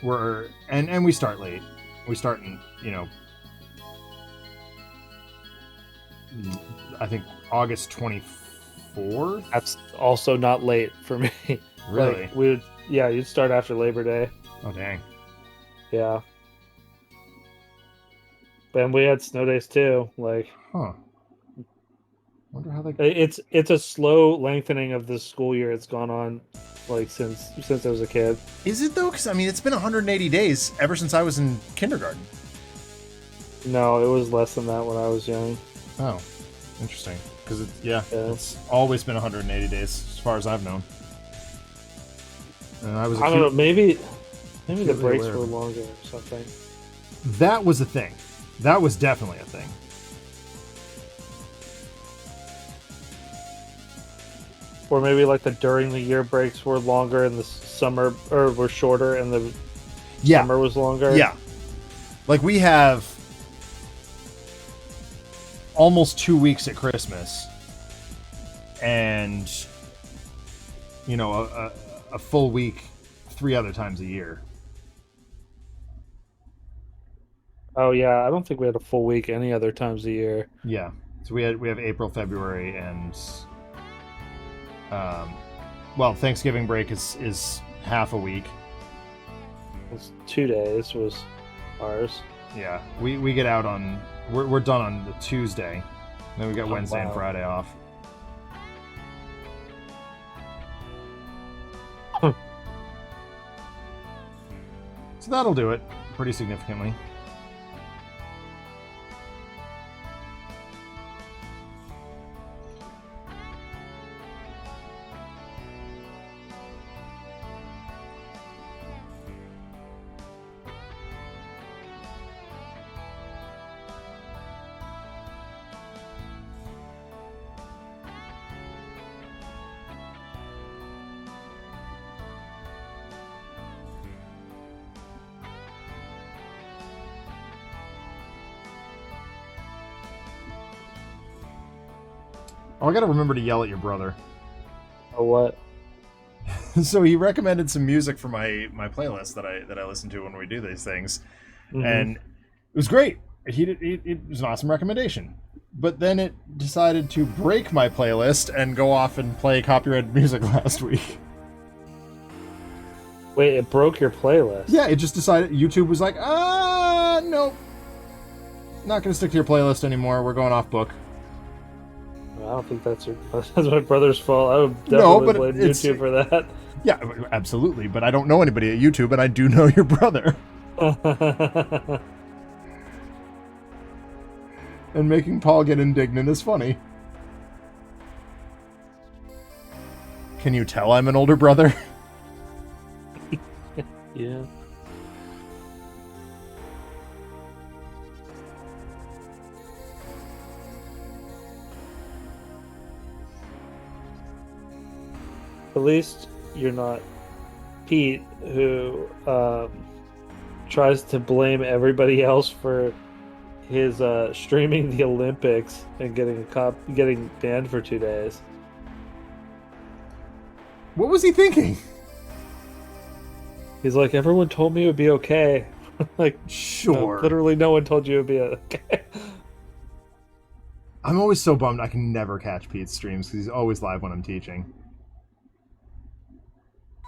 and we start late. We start in, you know, I think August 24th. That's also not late for me. Really? Like, you'd start after Labor Day. Oh dang. Yeah. And we had snow days too. Like, huh. Wonder how they. It's a slow lengthening of the school year. It's gone on like since I was a kid. Is it though? Because I mean, it's been 180 days ever since I was in kindergarten. No, it was less than that when I was young. Oh, interesting. Because it's always been 180 days as far as I've known. And I don't know. Maybe the breaks were longer or something. That was a thing. That was definitely a thing. Or maybe like the during the year breaks were longer and the summer or were shorter and the summer was longer. Yeah. Like we have almost 2 weeks at Christmas and you know a full week 3 other times a year. Oh yeah, I don't think we had a full week any other times of year. Yeah. So we have April, February, and um, well, Thanksgiving break is half a week. It's 2 days was ours. Yeah, we get out on we're done on the Tuesday, then we got Oh, Wednesday and wow. Friday off. So that'll do it pretty significantly. Oh, I gotta remember to yell at your brother. Oh what? So he recommended some music for my playlist that I listen to when we do these things, Mm-hmm. and it was great. It was an awesome recommendation. But then it decided to break my playlist and go off and play copyrighted music last week. Wait, it broke your playlist. Yeah, it just decided. YouTube was like, nope, not gonna stick to your playlist anymore. We're going off book. I don't think that's my brother's fault. I would No, definitely but blame it's YouTube for that. yeah, absolutely. But I don't know anybody at YouTube, and I do know your brother. And making Paul get indignant is funny. Can you tell I'm an older brother? Yeah. At least you're not Pete, who tries to blame everybody else for his streaming the Olympics and getting banned for 2 days. What was he thinking? He's like, everyone told me it would be okay. Like, no, Sure. literally, no one told you it would be okay. I'm always so bummed I can never catch Pete's streams because he's always live when I'm teaching.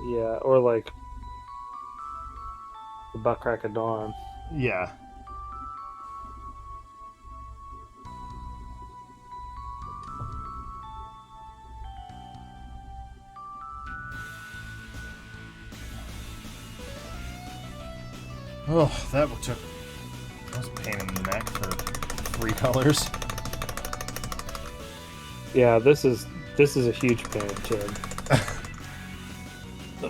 Yeah, or like the butt crack of dawn. Yeah. Oh, that was a pain in the neck for 3 colors. Yeah, this is a huge pain, Tim.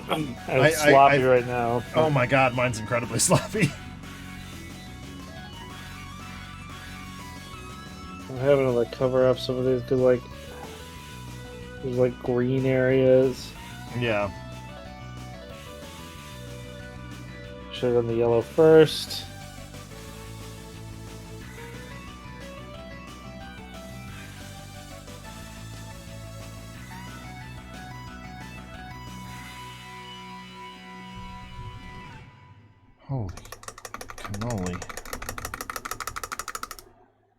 I'm sloppy right now. Oh my god, mine's incredibly sloppy. I'm having to like cover up some of these because like there's like green areas. Yeah. Should have done the yellow first. Holy cannoli.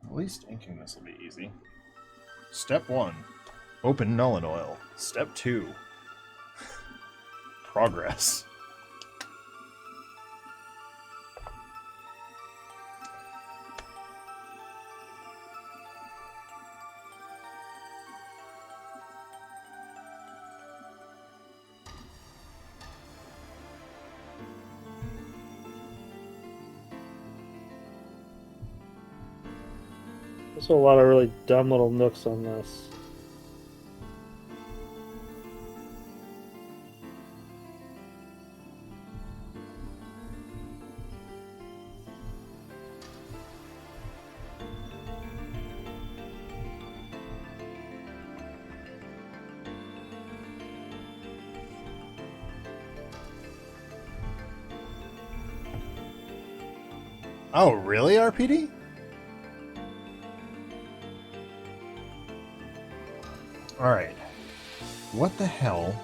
At least inking this will be easy. Step 1. Open Nullen Oil. Step 2. Progress. There's a lot of really dumb little nooks on this. Oh, really, RPD? Alright. What the hell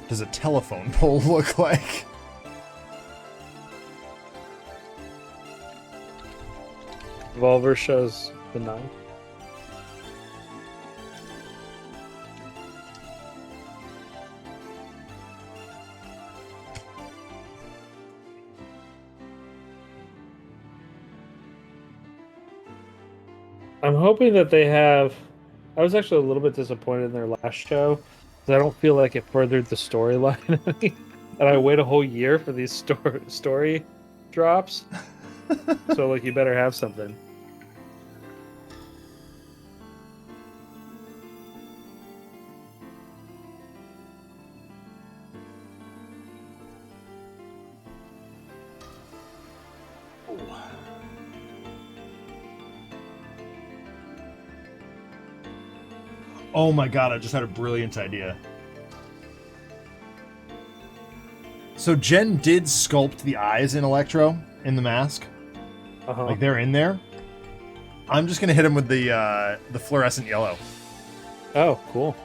does a telephone pole look like? Revolver shows the 9. I'm hoping that they have. I was actually a little bit disappointed in their last show because I don't feel like it furthered the storyline any. And I wait a whole year for these story drops. So like, you better have something. Oh my god, I just had a brilliant idea. So Jen did sculpt the eyes in Electro in the mask. Uh-huh. Like, they're in there. I'm just gonna hit him with the fluorescent yellow. Oh, cool.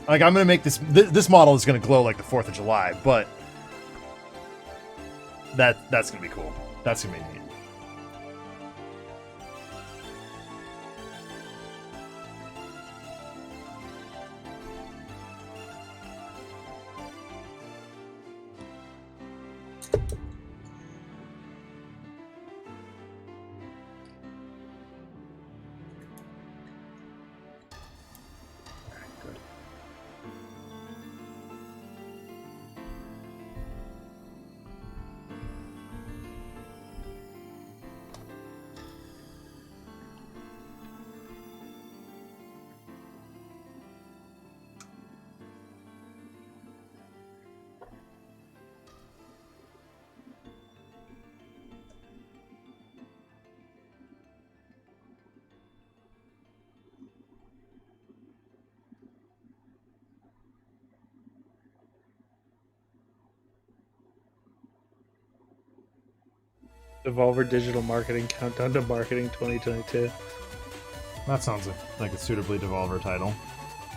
Like, I'm gonna make this model is gonna glow like the 4th of July, but that's gonna be cool. That's gonna be neat. Devolver Digital Marketing Countdown to Marketing 2022. That sounds like a suitably Devolver title.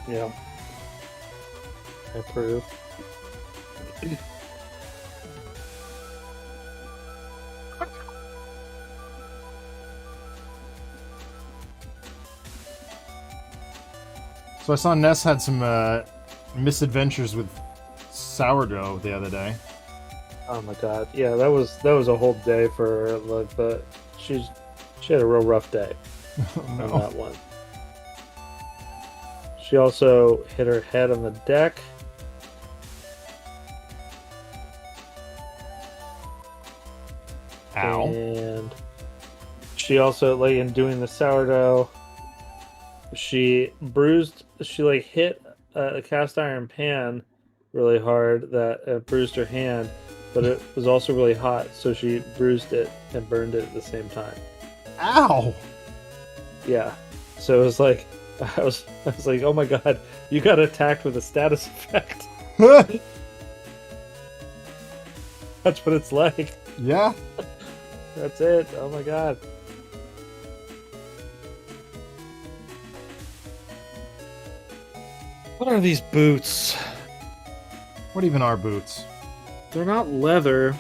Yeah. I approve. So I saw Ness had some misadventures with sourdough the other day. Oh my god. Yeah, that was a whole day for her. Like, she had a real rough day on that one. She also hit her head on the deck. Ow. And she also, like, in doing the sourdough, she like hit a cast iron pan really hard that bruised her hand, but it was also really hot, so she bruised it and burned it at the same time. Ow! Yeah. So it was like, I was like, oh my god, you got attacked with a status effect. That's what it's like. Yeah. That's it. Oh my god. What are these boots? What even are boots? They're not leather.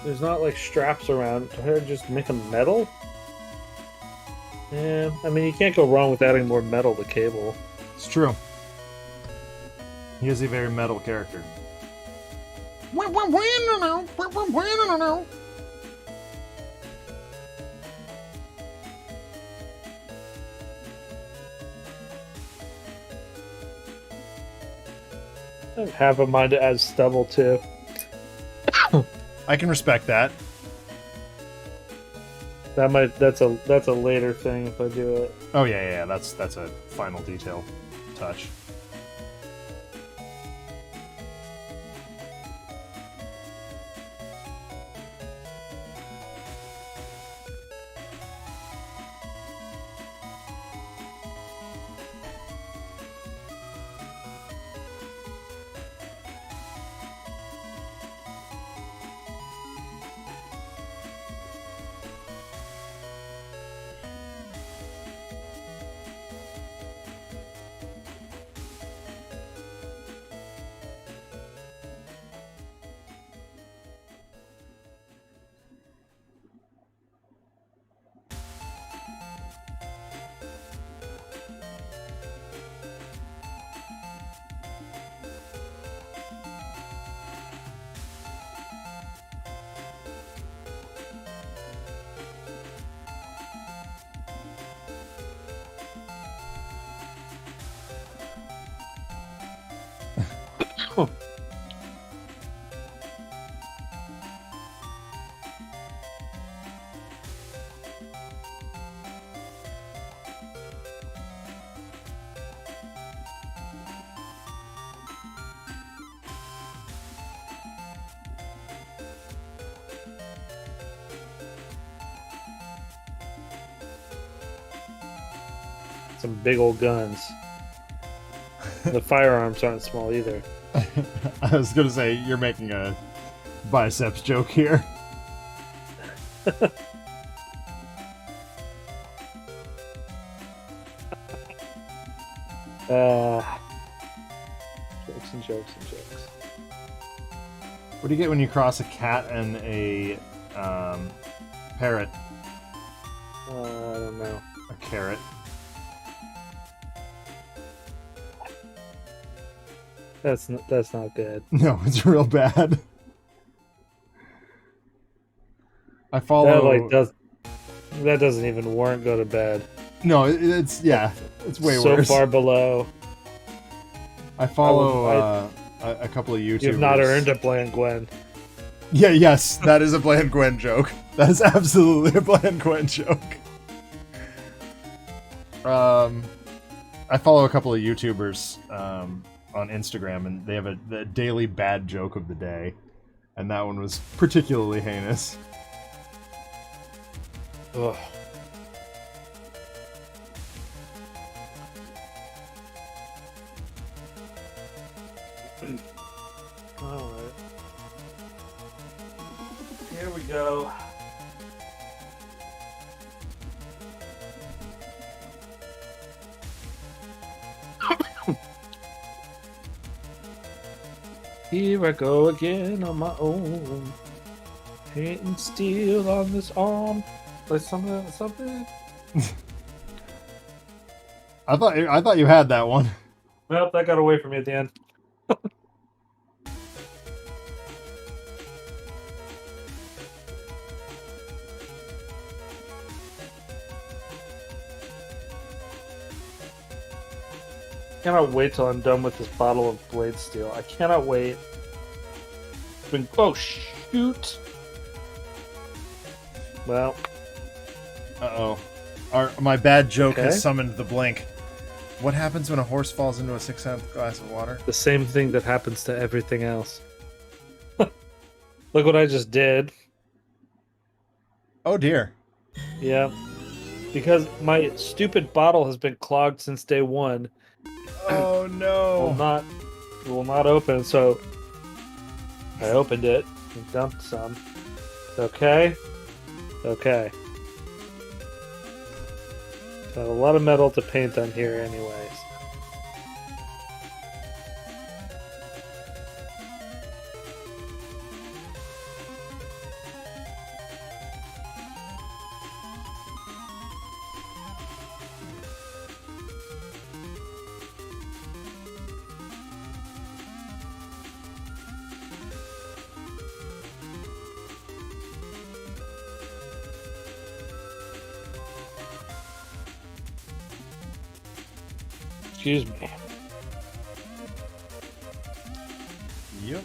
There's not like straps around. Try to just make them metal? Yeah, I mean, you can't go wrong with adding more metal to Cable. It's true. He is a very metal character. I have a mind to add stubble too. I can respect that. That's a later thing if I do it. Oh yeah. That's a final detail touch. Some big old guns. The firearms aren't small either. I was gonna say you're making a biceps joke here. Jokes and jokes and jokes. What do you get when you cross a cat and a parrot? I don't know. A carrot. That's not good. No, it's real bad. I follow. That doesn't even warrant go to bed. No, it's way so worse. So far below. I follow a couple of YouTubers. You've not earned a Bland Gwen. Yeah, yes, that is a Bland Gwen joke. That is absolutely a Bland Gwen joke. I follow a couple of YouTubers on Instagram, and they have the daily bad joke of the day, and that one was particularly heinous. Ugh. Alright. Here we go. Here I go again on my own. Painting steel on this arm. Like something. I thought you had that one. Well, that got away from me at the end. I cannot wait till I'm done with this bottle of blade steel. I cannot wait. Oh shoot! Well. Uh-oh. My bad joke has summoned the blink. What happens when a horse falls into a 6-ounce glass of water? The same thing that happens to everything else. Look what I just did. Oh dear. Yeah. Because my stupid bottle has been clogged since day one. Oh no. Will not open, so I opened it and dumped some. Okay. Okay. Got a lot of metal to paint on here anyways. Excuse me. Yep.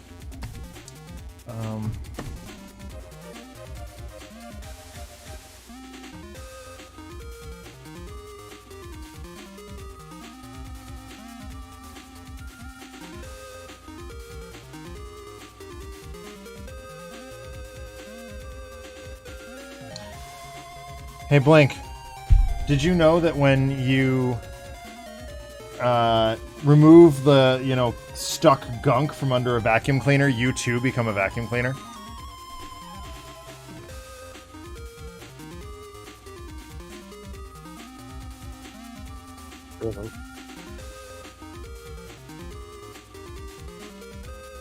Hey, Blink. Did you know that when you remove the, stuck gunk from under a vacuum cleaner, you too become a vacuum cleaner?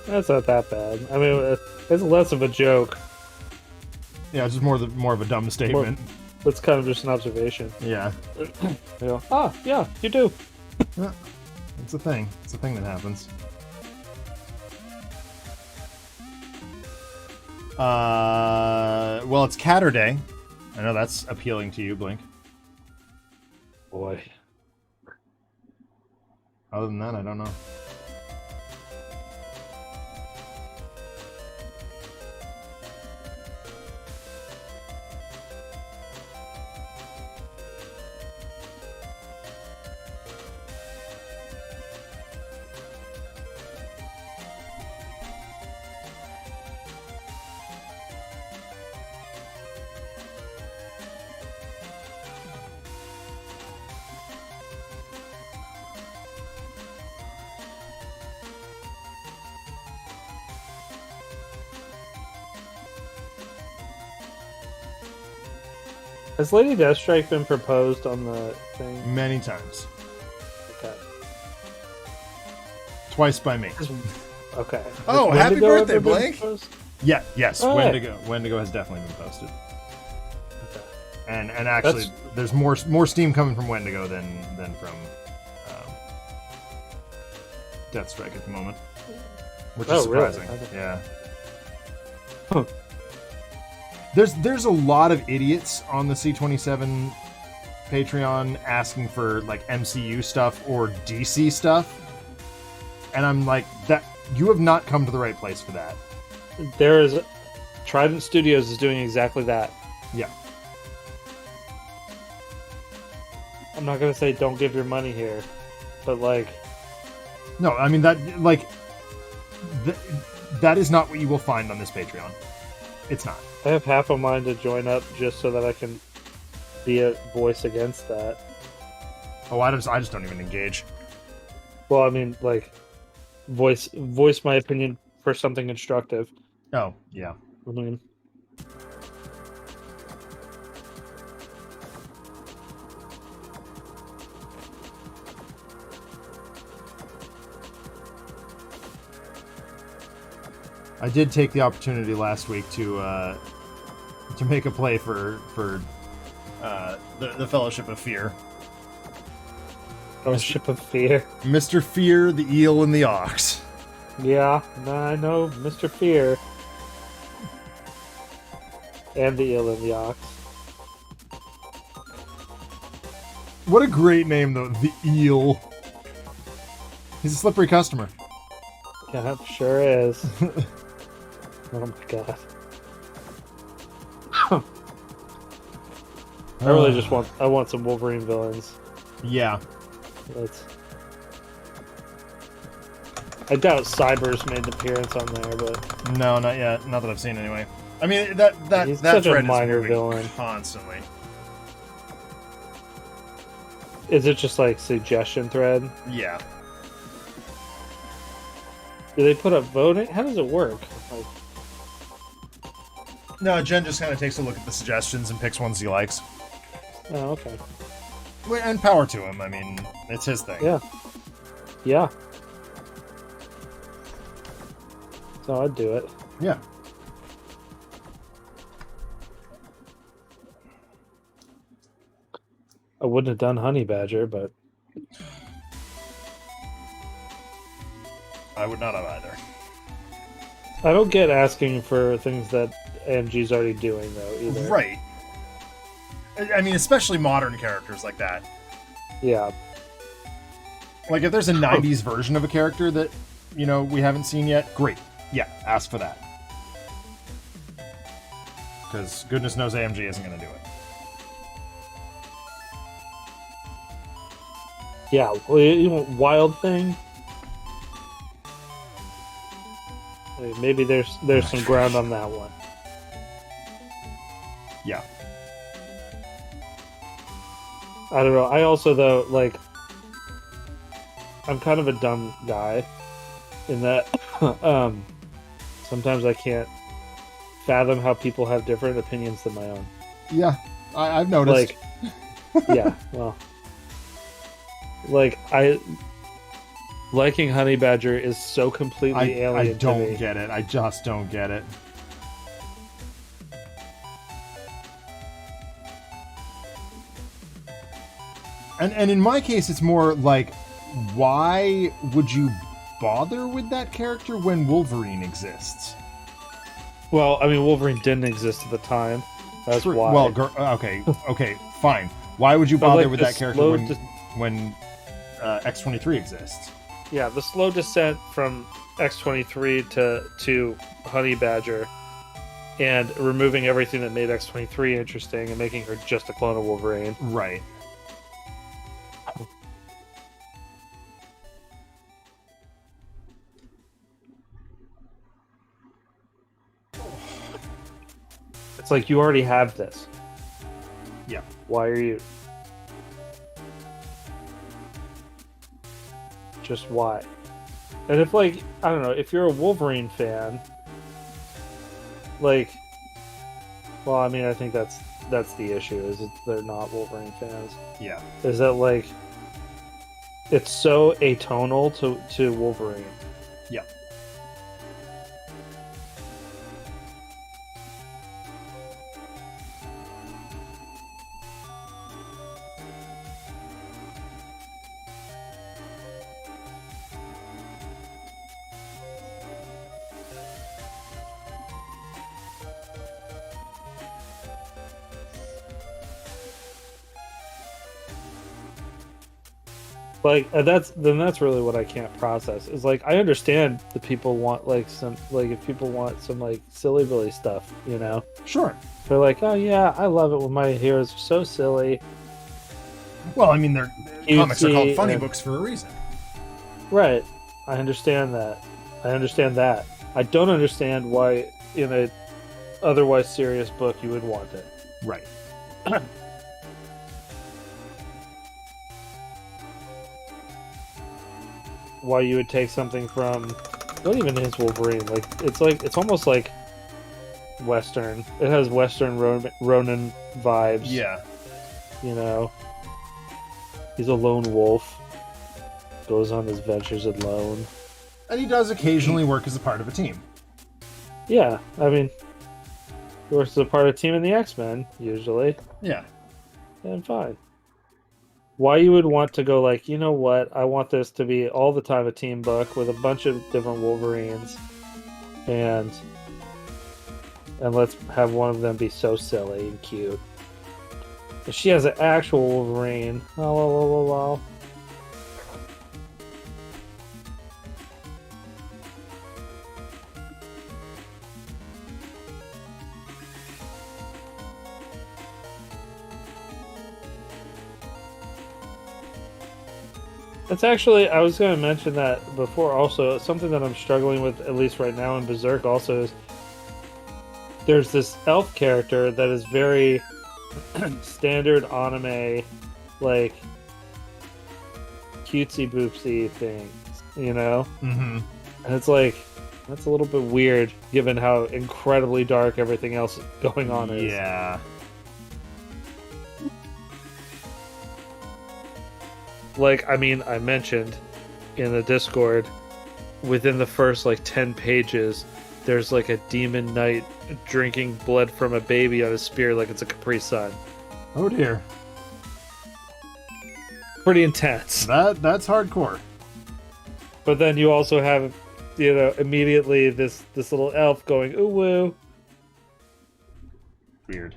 That's not that bad. I mean, it's less of a joke. Yeah, it's just more of a dumb statement. That's kind of just an observation. Yeah. Yeah, you do. Yeah, it's a thing. It's a thing that happens. Well, it's Catter Day. I know that's appealing to you, Blink. Boy. Other than that, I don't know. Has Lady Deathstrike been proposed on the thing? Many times. Okay. Twice by me. Okay. Oh, Has happy Wendigo birthday, ever been Blake! proposed? Yeah, yes, Oh, Wendigo. Wendigo has definitely been posted. Okay. And actually, there's more steam coming from Wendigo than from Deathstrike at the moment, which is surprising. Really? Okay. Yeah. Huh. There's a lot of idiots on the C27 Patreon asking for like MCU stuff or DC stuff, and I'm like, that you have not come to the right place for that. There is Trident Studios is doing exactly that. Yeah. I'm not gonna say don't give your money here, but like, No, I mean that like that is not what you will find on this Patreon. It's not. I have half a mind to join up just so that I can be a voice against that. Oh, I just don't even engage. Well, I mean, like, voice my opinion for something constructive. Oh, yeah. I mean, I did take the opportunity last week to make a play for the Fellowship of Fear. Fellowship of Fear. Mr. Fear, the Eel, and the Ox. Yeah, I know Mr. Fear. And the Eel and the Ox. What a great name, though. The Eel. He's a slippery customer. Yeah, it sure is. Oh my god. I really just want some Wolverine villains. Yeah. I doubt Cyber's made an appearance on there, but No, not yet. Not that I've seen anyway. I mean that he's that such a thread minor is moving villain. constantly. Is it just like suggestion thread? Yeah. Do they put up voting? How does it work? Like, No, Jen just kind of takes a look at the suggestions and picks ones he likes. oh, okay. And power to him. I mean, it's his thing. Yeah. Yeah. So I'd do it. Yeah. I wouldn't have done Honey Badger, but I would not have either. I don't get asking for things that AMG's already doing, though, either. Right. I mean, especially modern characters like that. Yeah. Like, if there's a 90s version of a character that, you know, we haven't seen yet, great. Yeah, ask for that. Because goodness knows AMG isn't going to do it. Yeah, well, you want Wild Thing? Maybe there's some ground on that one. Yeah. I don't know. I also, though, like, I'm kind of a dumb guy in that sometimes I can't fathom how people have different opinions than my own. Yeah, I've noticed. Like, yeah, well, like, liking Honey Badger is so completely alien I to me. don't get it. I just don't get it. And in my case, it's more like, why would you bother with that character when Wolverine exists? Well, I mean, Wolverine didn't exist at the time. That's True. why. Well, okay, fine. Why would you But, bother like, with the that character slow when X-23 exists? Yeah, the slow descent from X-23 to Honey Badger, and removing everything that made X-23 interesting and making her just a clone of Wolverine. Right. It's like, you already have this. Yeah. Why are you? Just why? And if, like, I don't know, if you're a Wolverine fan, like, well, I mean, I think that's that's the issue. Is they're not Wolverine fans. Yeah. Is that like it's so atonal to Wolverine. Yeah. Like that's really what I can't process. Is like I understand the people want like some like if people want some like silly Billy stuff, you know. Sure. They're like, oh yeah, I love it when my heroes are so silly. Well, I mean, their comics are called funny and- books for a reason. Right. I understand that. I don't understand why in a otherwise serious book you would want it. Right. Why you would take something from not even his Wolverine, it's almost like Western. It has Western Ronin vibes. Yeah. You know, he's a lone wolf, goes on his ventures alone. And he does occasionally work as a part of a team. Yeah, I mean, he works as a part of a team in the X-Men usually, Yeah. and fine. Why you would want to go like, you know what? I want this to be all the time a team book with a bunch of different Wolverines, and let's have one of them be so silly and cute. If she has an actual Wolverine, oh. It's actually, I was going to mention that before also, something that I'm struggling with, at least right now in Berserk also, is there's this elf character that is very standard anime, like, cutesy boopsy things, you know? Mm-hmm. And it's like, that's a little bit weird, given how incredibly dark everything else going on is. Yeah. Like, I mean, I mentioned in the Discord, within the first, like, 10 pages, there's, like, a demon knight drinking blood from a baby on a spear like it's a Capri Sun. Oh, dear. Pretty intense. That's hardcore. But then you also have, you know, immediately this little elf going, ooh, woo. Weird.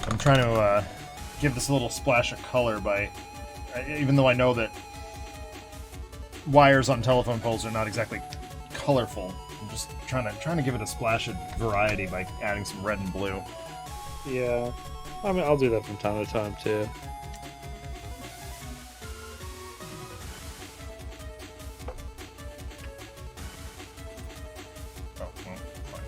I'm trying to give this a little splash of color by, even though I know that wires on telephone poles are not exactly colorful. I'm just trying to give it a splash of variety by adding some red and blue. Yeah. I mean, I'll do that from time to time, too. Oh, well, fine.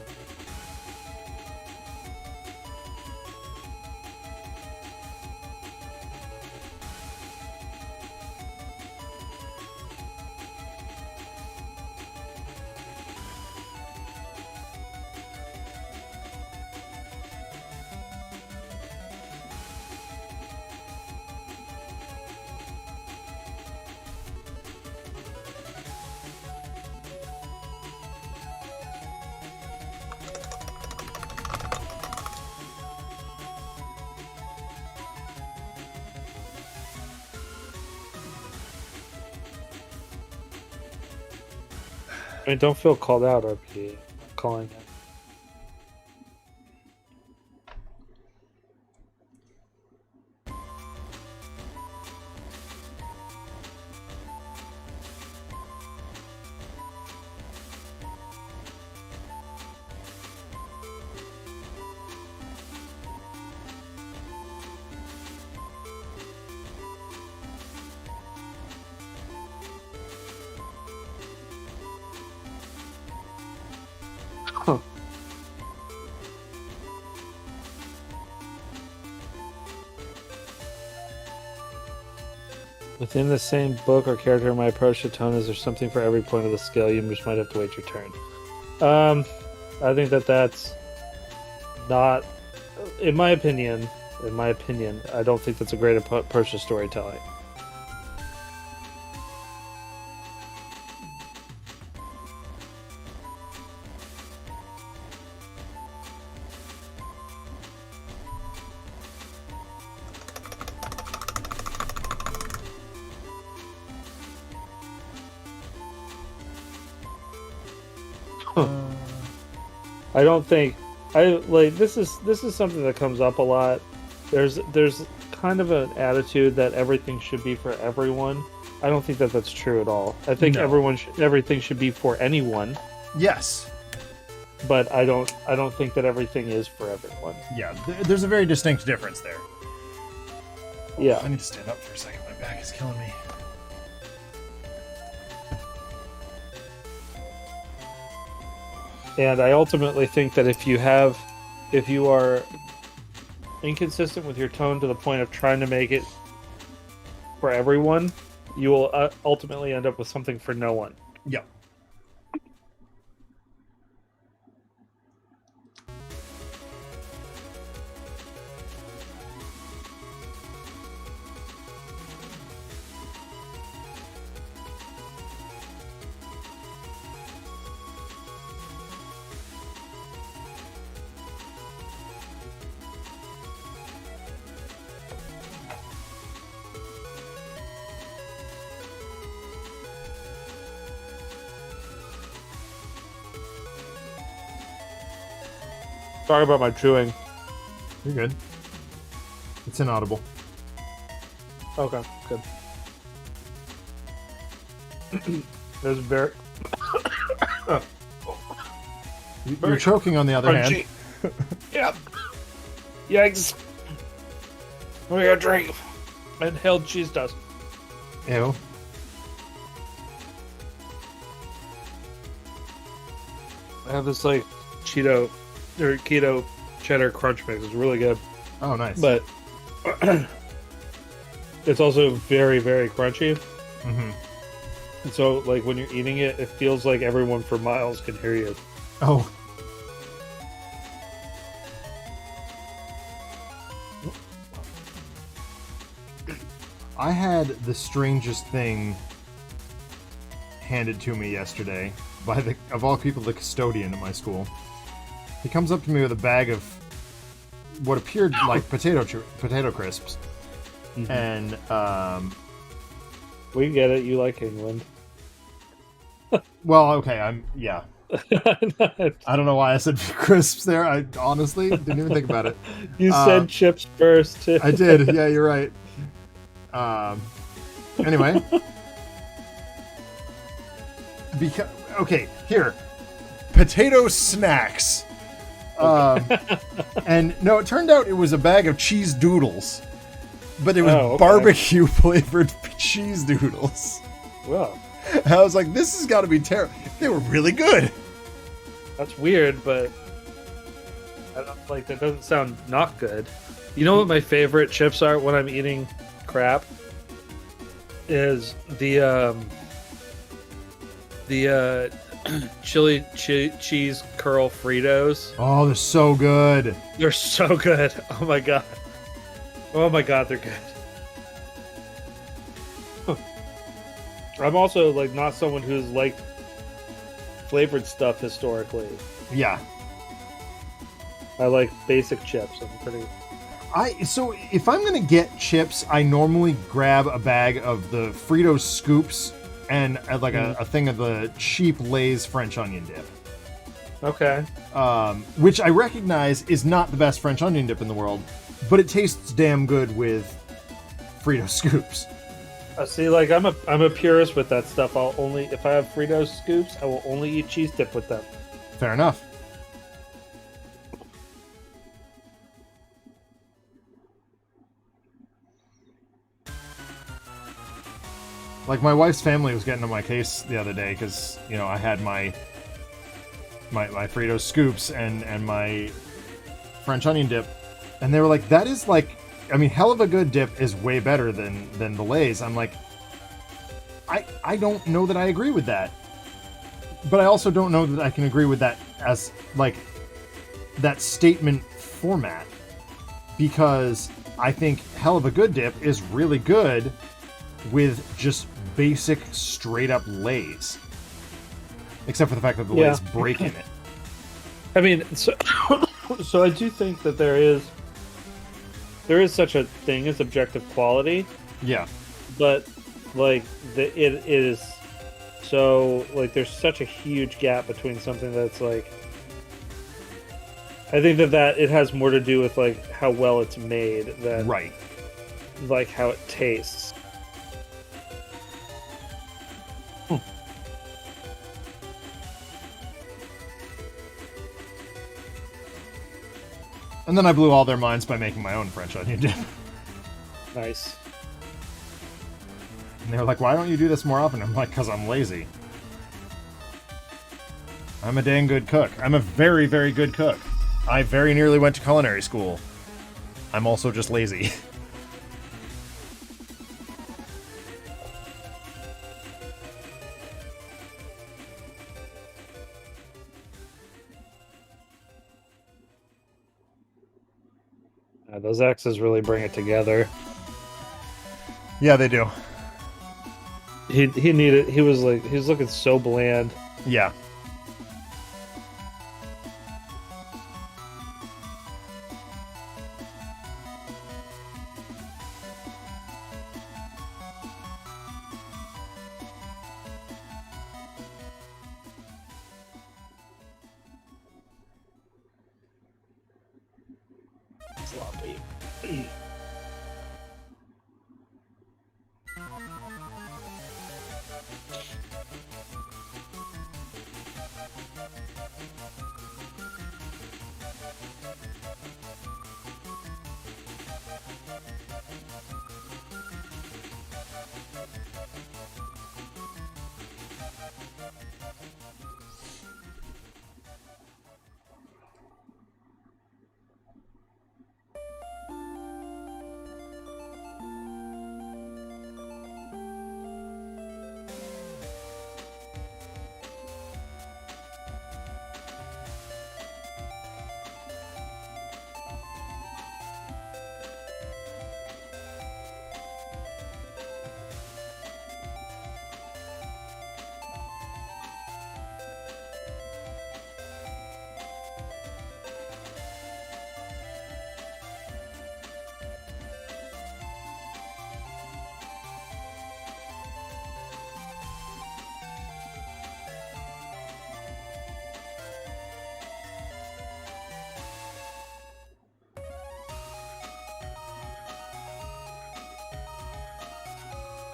I mean, don't feel called out, RP. I'm calling it. Within the same book or character, my approach to tone is there something for every point of the scale. You just might have to wait your turn. I think that's not, in my opinion, I don't think that's a great approach to storytelling. I don't think this is something that comes up a lot. There's kind of an attitude that everything should be for everyone. I don't think that that's true at all. I think everything should be for anyone. Yes. But I don't think that everything is for everyone. Yeah, there's a very distinct difference there. Yeah. I need to stand up for a second. My back is killing me. And I ultimately think that if you are inconsistent with your tone to the point of trying to make it for everyone, you will ultimately end up with something for no one. Yep. Sorry about my chewing. You're good. It's inaudible. Okay, good. There's very... You're choking on the other hand. Yep. Yikes. We got a drink. Inhaled cheese dust. Ew. I have this like Cheeto or keto cheddar crunch mix. It's really good. Oh, nice. But it's also very, very crunchy. Mm-hmm. And so, like, when you're eating it, it feels like everyone for miles can hear you. Oh. I had the strangest thing handed to me yesterday by of all people, the custodian at my school. He comes up to me with a bag of what appeared like potato crisps, Mm-hmm. and We get it. You like England. well, okay, yeah. I don't know why I said crisps there. I honestly didn't even think about it. You said chips first, too. I did. Yeah, you're right. Anyway. Okay, here. Potato snacks. And no, it turned out it was a bag of cheese doodles. But it was barbecue flavored cheese doodles. Well, and I was like, this has got to be terrible. They were really good. That's weird, but I don't like that. Doesn't sound not good. You know what my favorite chips are when I'm eating crap? Is the chili cheese curl Fritos. Oh, they're so good. They're so good. Oh my god. Oh my god, they're good. I'm also like not someone who's liked flavored stuff historically. Yeah. I like basic chips. So if I'm gonna get chips, I normally grab a bag of the Fritos scoops and like a thing of the cheap Lay's French onion dip. Okay. Which I recognize is not the best French onion dip in the world, but it tastes damn good with Fritos scoops. See, like I'm a purist with that stuff. I'll only, if I have Fritos scoops, I will only eat cheese dip with them. Fair enough. Like, my wife's family was getting on my case the other day because, you know, I had my Fritos scoops and my French onion dip, and they were like, that is like, I mean, hell of a good dip is way better than the Lay's. I'm like, I don't know that I agree with that. But I also don't know that I can agree with that as, like, that statement format. Because I think Hell of a Good Dip is really good with just basic, straight-up lays. Except for the fact that the lays break in it. I mean, so I do think that there is such a thing as objective quality. Yeah. But, like, it is... So, like, there's such a huge gap between something that's, like... I think that it has more to do with, like, how well it's made than... Right. Like, how it tastes. And then I blew all their minds by making my own French onion dip. Nice. And they were like, why don't you do this more often? I'm like, because I'm lazy. I'm a dang good cook. I'm a very, very good cook. I very nearly went to culinary school. I'm also just lazy. Those X's really bring it together. Yeah, they do. He needed... He was looking so bland. Yeah. Sloppy.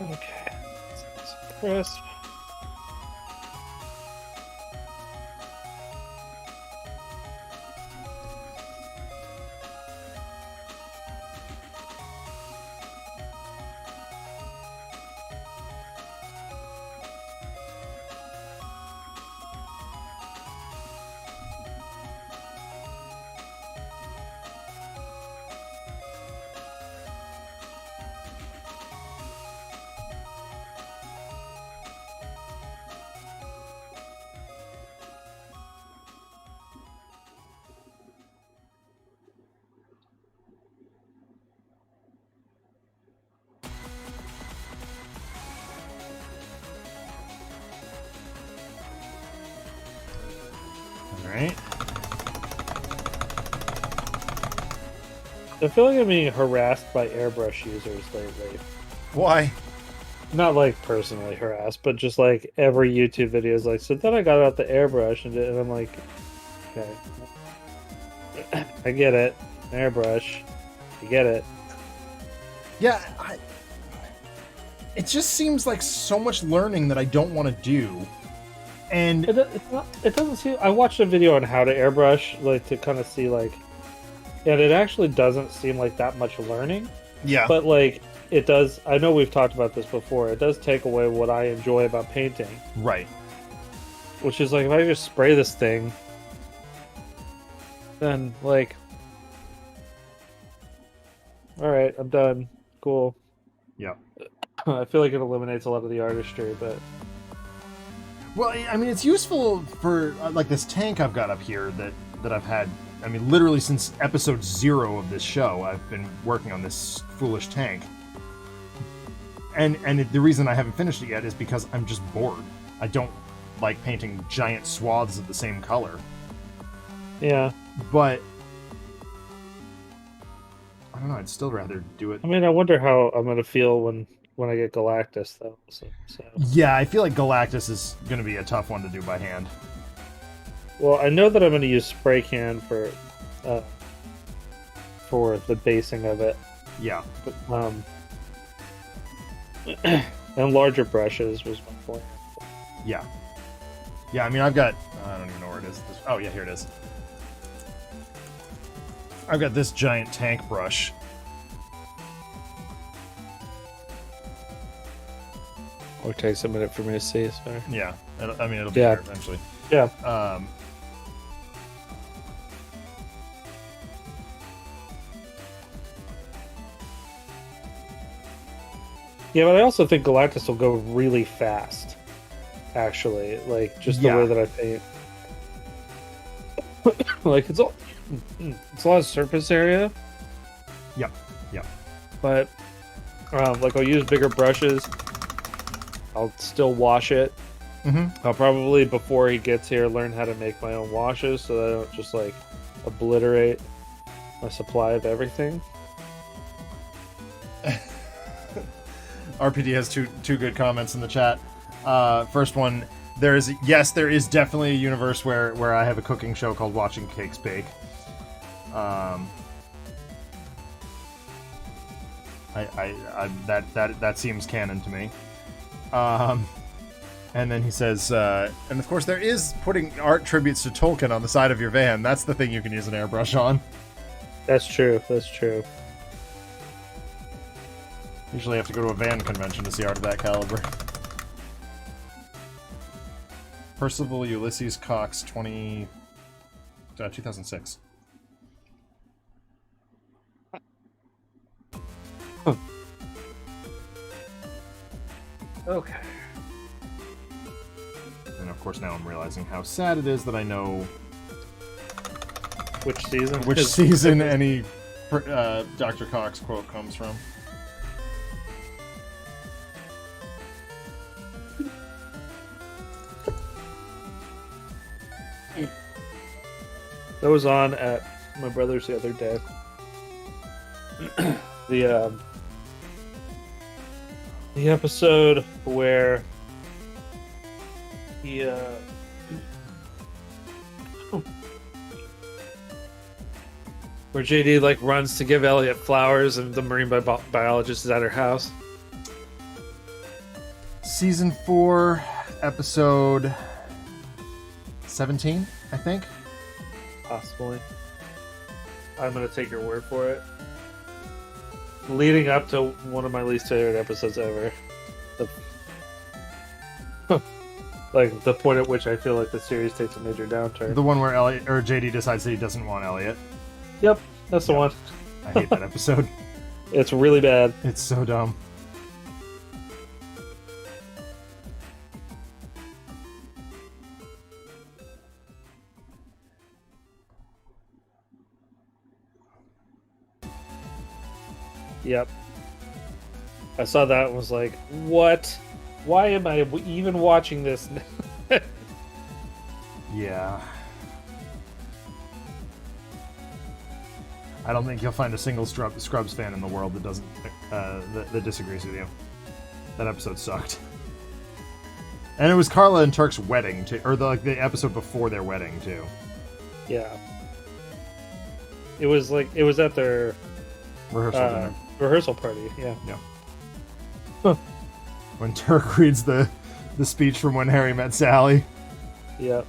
Okay. Crisp. Alright. I feel like I'm being harassed by airbrush users lately. Why? Not like personally harassed, but just like every YouTube video is like, so then I got out the airbrush and I'm like, okay. I get it. Airbrush. I get it. Yeah, it just seems like so much learning that I don't want to do. And it doesn't seem... I watched a video on how to airbrush, like, to kind of see, like... And it actually doesn't seem like that much learning. yeah. But, like, it does... I know we've talked about this before. It does take away what I enjoy about painting. Right. Which is, like, if I just spray this thing, then, like... Alright, I'm done. Cool. Yeah. I feel like it eliminates a lot of the artistry, but Well, I mean, it's useful for like this tank I've got up here that I've had. I mean, literally since episode 0 of this show, I've been working on this foolish tank. And the reason I haven't finished it yet is because I'm just bored. I don't like painting giant swaths of the same color. yeah. But I don't know. I'd still rather do it. I mean, I wonder how I'm gonna feel when I get Galactus, though. So. Yeah, I feel like Galactus is going to be a tough one to do by hand. Well, I know that I'm gonna use spray can for the basing of it. Yeah. But, and larger brushes was my point. Yeah. Yeah, I mean, I've got... I don't even know where it is. Oh, yeah, here it is. I've got this giant tank brush. It takes a minute for me to see, sorry. Yeah. I mean, it'll be Yeah. there eventually. Yeah. Yeah, but I also think Galactus will go really fast. Actually, like just the Yeah. way that I paint. Like it's a lot of surface area. Yep. Yep. But like I'll use bigger brushes. I'll still wash it. Mm-hmm. I'll probably before he gets here learn how to make my own washes so that I don't just like obliterate my supply of everything. RPD has two good comments in the chat. First one, there is definitely a universe where I have a cooking show called Watching Cakes Bake. That seems canon to me. And then he says, and of course there is putting art tributes to Tolkien on the side of your van. That's the thing you can use an airbrush on. That's true. That's true. Usually have to go to a van convention to see art of that caliber. Percival Ulysses Cox 2006. Okay. And of course now I'm realizing how sad it is that I know Which season? which season any Dr. Cox quote comes from. That was on at my brother's the other day. The episode where he where JD like runs to give Elliot flowers and the marine biologist is at her house. Season 4, episode 17, I think. Possibly. I'm gonna take your word for it. Leading up to one of my least favorite episodes ever. Like the point at which I feel like the series takes a major downturn. The one where Elliot or JD decides that he doesn't want Elliot. Yep, that's the one. I hate that episode. It's really bad. It's so dumb. Yep. I saw that and was like, what? Why am I even watching this? Yeah. I don't think you'll find a single Scrubs fan in the world that doesn't that disagrees with you. That episode sucked. And it was Carla and Turk's wedding too, or the episode before their wedding too. Yeah. It was at their Rehearsal dinner. rehearsal party. Yeah. Yeah. Huh. When Turk reads the speech from When Harry Met Sally. Yeah.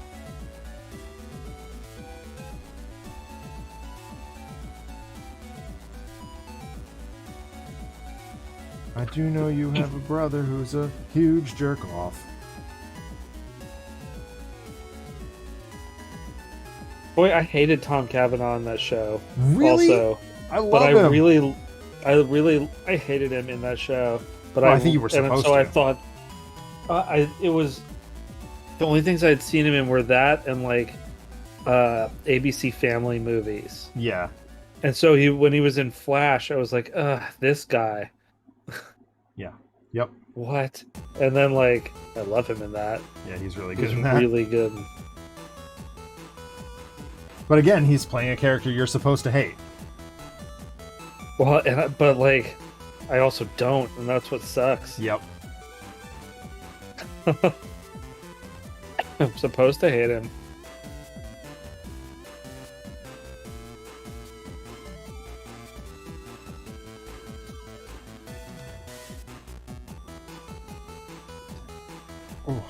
I do know you have a brother who's a huge jerk off. Boy, I hated Tom Cavanaugh in that show. Really? Also, I love but him. I hated him in that show. But I think you were and supposed so to. I thought, it was the only things I'd seen him in were that and like ABC Family movies. Yeah. And so when he was in Flash, I was like, this guy. Yeah. Yep. What? And then like I love him in that. Yeah, he's really good He's in that. really good. But again, he's playing a character you're supposed to hate. Well, but like, I also don't, and that's what sucks. Yep. I'm supposed to hate him. Ooh.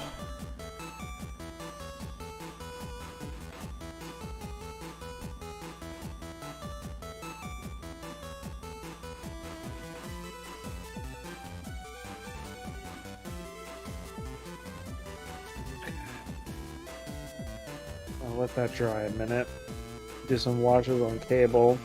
I'll let that dry a minute. Do some washes on cable.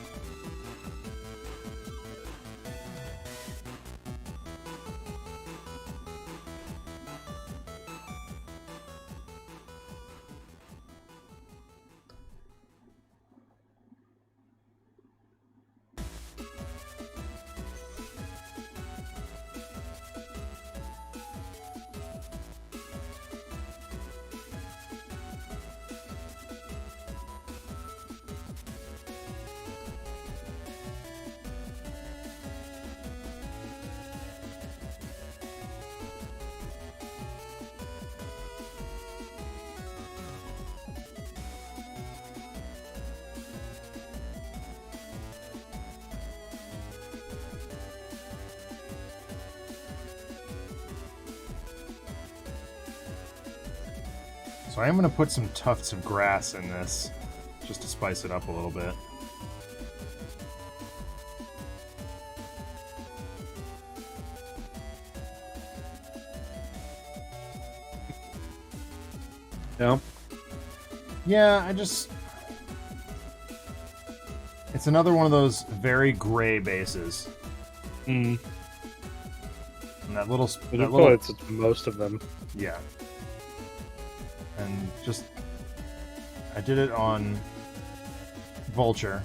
So I am going to put some tufts of grass in this, just to spice it up a little bit. Yeah. Yeah, it's another one of those very gray bases. Mm. And that little... It's most of them. Yeah. And just... I did it on Vulture.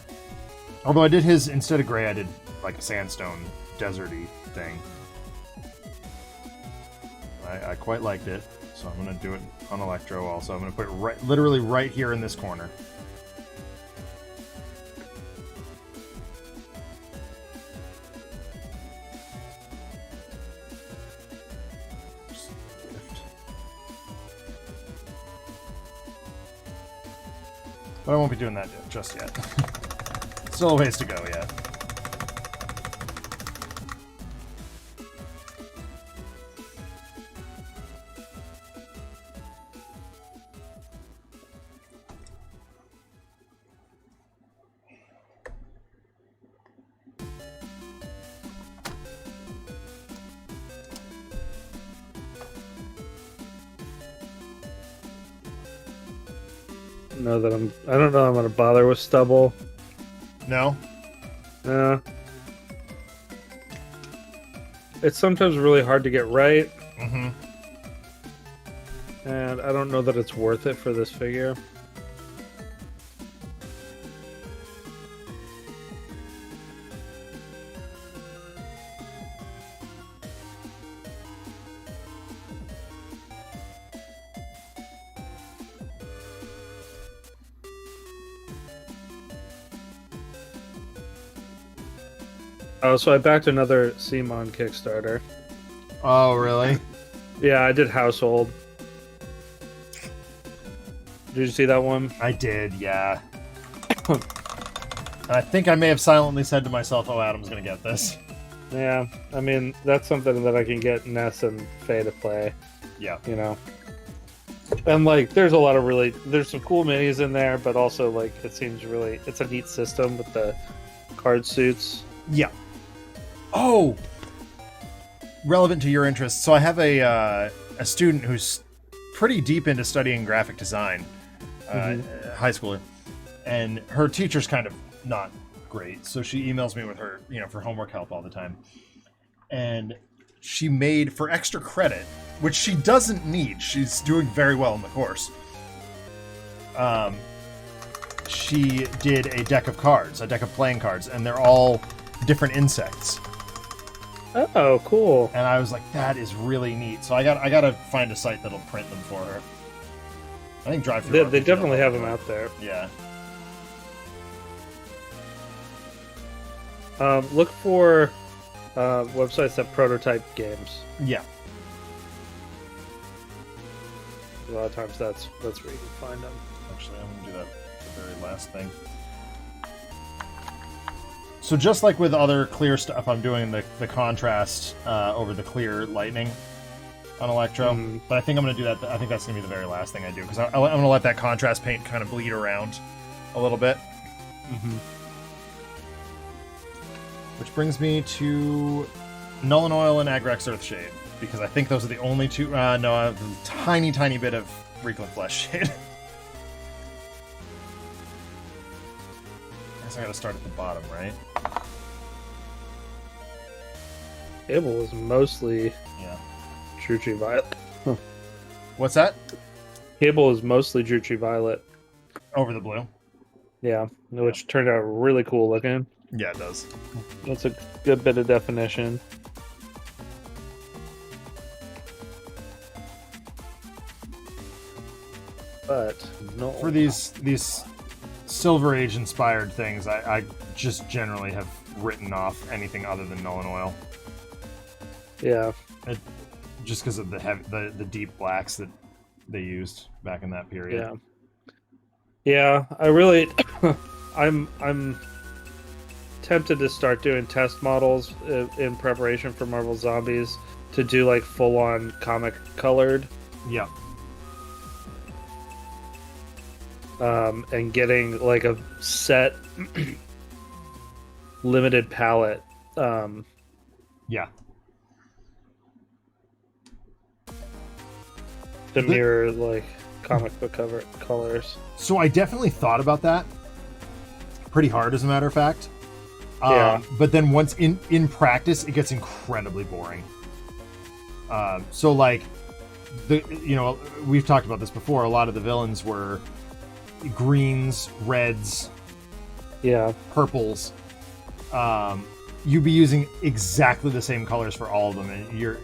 Although I did his, instead of gray, I did like a sandstone, deserty thing. I quite liked it, so I'm going to do it on Electro also. I'm going to put it literally right here in this corner. But I won't be doing that just yet. Still a ways to go yet. I don't know I'm gonna bother with stubble. No? It's sometimes really hard to get right. Mm-hmm. And I don't know that it's worth it for this figure. Oh, so I backed another CMON Kickstarter. Oh, really? Yeah, I did Household. Did you see that one? I did, yeah. I think I may have silently said to myself, oh, Adam's gonna get this. Yeah, I mean, that's something that I can get Ness and Faye to play. Yeah. You know? And, like, there's some cool minis in there, but also, like, it's a neat system with the card suits. Yeah. Oh! Relevant to your interests. So I have a student who's pretty deep into studying graphic design, high schooler, and her teacher's kind of not great, so she emails me with her, for homework help all the time. And she made for extra credit, which she doesn't need. She's doing very well in the course. She did a deck of cards, a deck of playing cards, and they're all different insects. Oh, cool. And I was like, that is really neat. So I gotta find a site that'll print them for her. I think drive-through. They definitely have them out there. Yeah. Look for websites that prototype games. Yeah. A lot of times that's where you can find them. Actually, I'm gonna do that the very last thing. So just like with other clear stuff, I'm doing the contrast over the clear lightning on Electro. Mm-hmm. But I think I'm going to do that. I think that's going to be the very last thing I do, because I'm going to let that contrast paint kind of bleed around a little bit. Mm-hmm. Which brings me to Null and Oil and Agrex Earthshade, because I think those are the only two... no, I have a tiny, tiny bit of Reclin Flesh Shade. I guess I got to start at the bottom, right? Cable is mostly True Tree Violet. Huh. What's that? Cable is mostly True Tree Violet. Over the blue. Yeah, which turned out really cool looking. Yeah, it does. That's a good bit of definition. But no, for these Silver Age inspired things, I just generally have written off anything other than Null and Oil. Yeah. Just because of the deep blacks that they used back in that period. Yeah. Yeah, I really I'm tempted to start doing test models in preparation for Marvel Zombies to do like full on comic colored. Yeah. And getting like a set limited palette. Yeah. To mirror like comic book cover colors. So I definitely thought about that pretty hard, as a matter of fact. Yeah. But then once in practice, it gets incredibly boring. So like we've talked about this before. A lot of the villains were greens, reds, purples. You'd be using exactly the same colors for all of them, and you're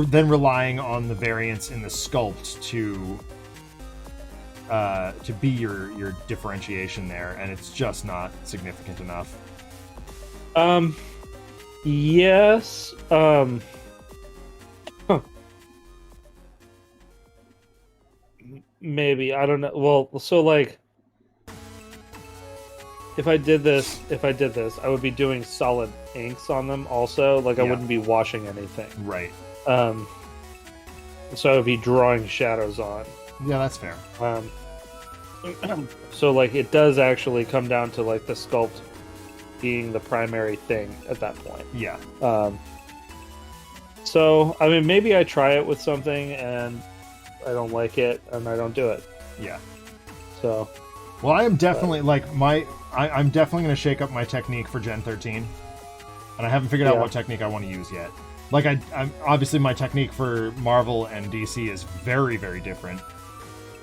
then relying on the variance in the sculpt to be your differentiation there, and it's just not significant enough. Yes. Maybe, I don't know. Well, so like if I did this, I would be doing solid inks on them also. Like I wouldn't be washing anything. Right. So I would be drawing shadows on. Yeah, that's fair. So like it does actually come down to like the sculpt being the primary thing at that point. Yeah. So I mean, maybe I try it with something and I don't like it and I don't do it. Yeah. So. Well, I am definitely I'm definitely going to shake up my technique for Gen 13, and I haven't figured out what technique I want to use yet. Like I'm obviously my technique for Marvel and DC is very, very different.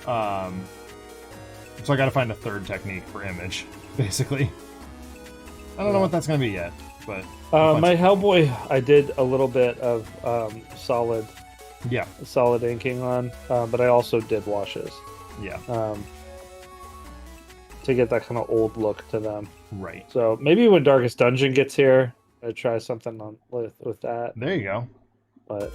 So I got to find a third technique for Image, basically. I don't know what that's going to be yet, but my Hellboy, I did a little bit of solid inking on, but I also did washes. Yeah. To get that kind of old look to them. Right. So maybe when Darkest Dungeon gets here, I try something on with that. There you go. But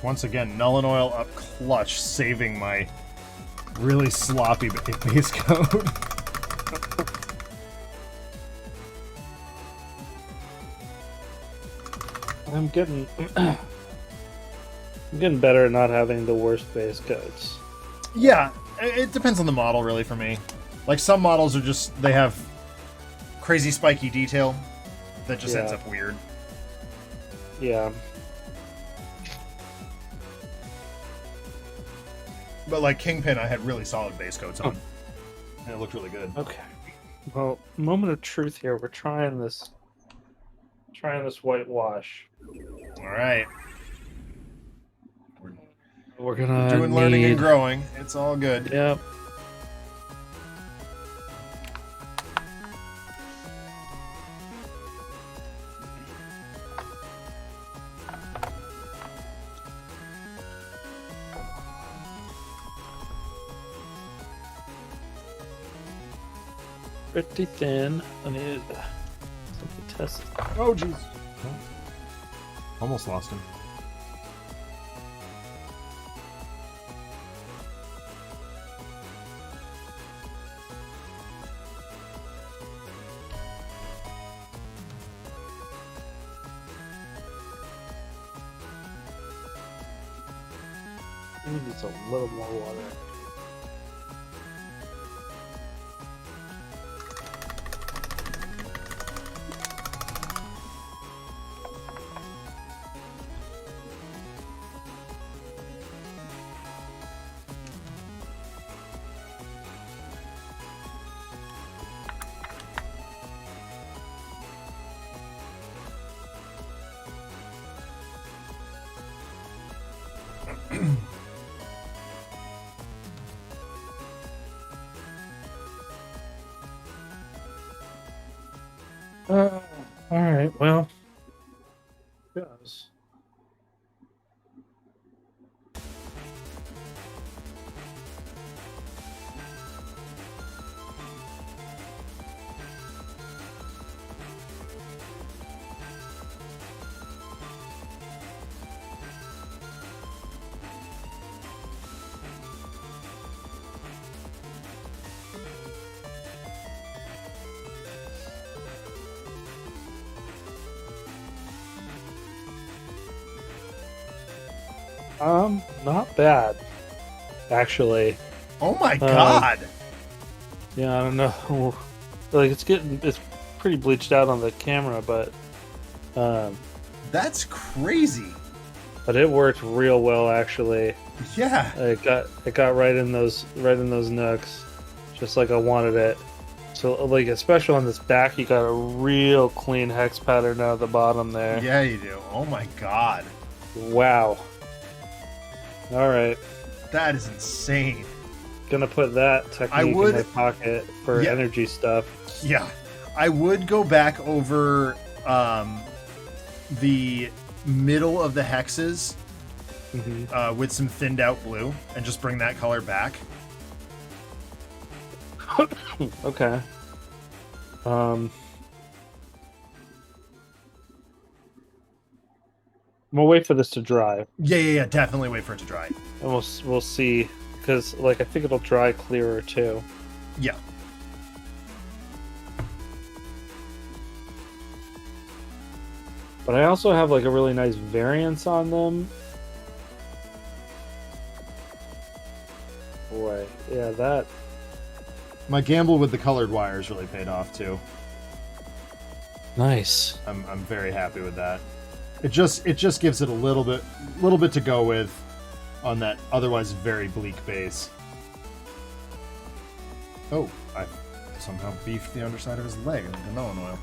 Once again, Null and Oil up clutch, saving my really sloppy base code. I'm getting better at not having the worst base codes. Yeah, it depends on the model, really, for me. Like, some models are just, they have crazy spiky detail that just ends up weird. Yeah. But, like, Kingpin, I had really solid base coats on. And it looked really good. Okay. Well, moment of truth here. We're trying this whitewash. All right. We're gonna doing learning and growing. It's all good. Yep. Pretty thin. I need something to test. Oh, jeez. Almost lost him. He needs a little more water. All right. Well, yes. Not bad, actually. Oh my god! Yeah, I don't know. Like, it's pretty bleached out on the camera, but that's crazy. But it worked real well, actually. Yeah. It got right in those nooks, just like I wanted it. So, like, especially on this back, you got a real clean hex pattern down at the bottom there. Yeah, you do. Oh my god. Wow. All right. That is insane. Gonna put that technique in my pocket for energy stuff. Yeah. I would go back over the middle of the hexes with some thinned out blue and just bring that color back. Okay. We'll wait for this to dry. Yeah. Definitely wait for it to dry. And we'll see, because like I think it'll dry clearer too. Yeah. But I also have like a really nice variance on them. Boy, yeah, that. My gamble with the colored wires really paid off too. Nice. I'm very happy with that. It just gives it a little bit to go with on that otherwise very bleak base. Oh, I somehow beefed the underside of his leg in the melon oil.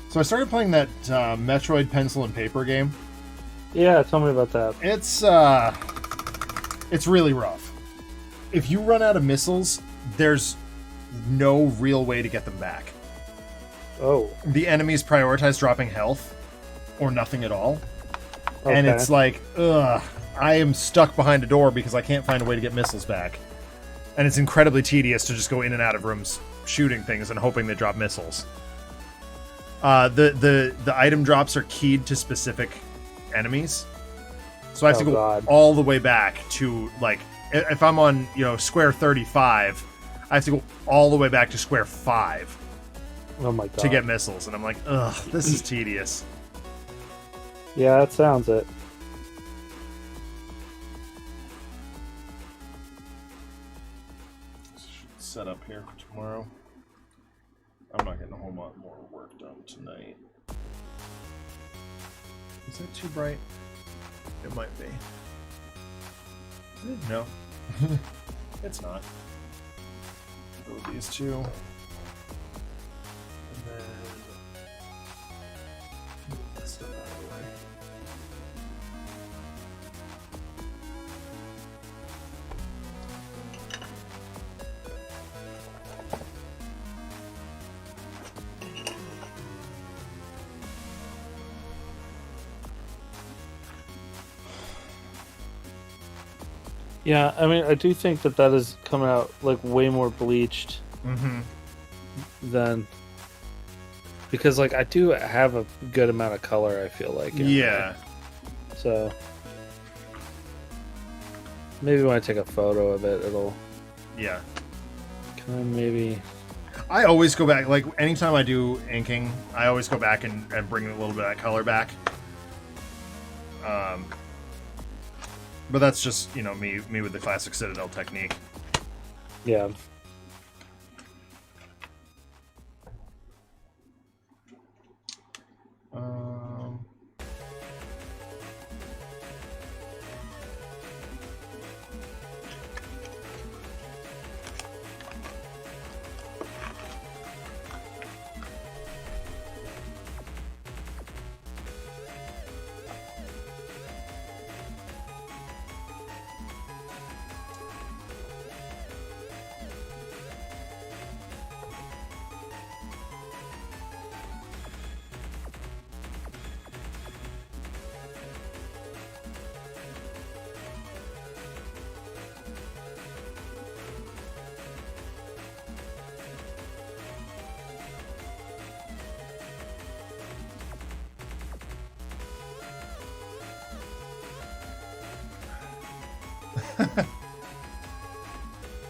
So I started playing that Metroid pencil and paper game. Yeah, tell me about that. It's really rough. If you run out of missiles, there's no real way to get them back. Oh. The enemies prioritize dropping health, or nothing at all. And Okay. it's like, ugh, I am stuck behind a door because I can't find a way to get missiles back. And it's incredibly tedious to just go in and out of rooms shooting things and hoping they drop missiles. The item drops are keyed to specific enemies. So I have to go all the way back to, like, if I'm on, square 35, I have to go all the way back to square 5. Oh my god. To get missiles. And I'm like, ugh, this is tedious. Yeah, that sounds it. Set up here for tomorrow. I'm not getting a whole lot more work done tonight. Is that too bright? It might be. No. It's not. Go these two. And then move this stuff out of the way. Yeah, I mean, I do think that is coming out like way more bleached than, because like I do have a good amount of color. I feel like so maybe when I take a photo of it, it'll kind of maybe. I always go back, like anytime I do inking, I always go back and bring a little bit of that color back. But that's just, me with the classic Citadel technique. Yeah.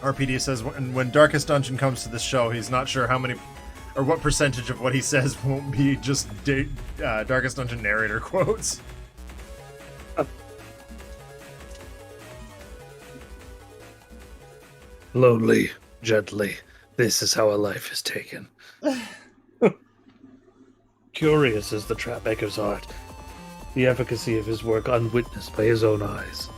RPD says when Darkest Dungeon comes to this show, he's not sure how many or what percentage of what he says won't be just Darkest Dungeon narrator quotes. Lonely, gently, this is how a life is taken. Curious is the trapmaker's art, the efficacy of his work unwitnessed by his own eyes.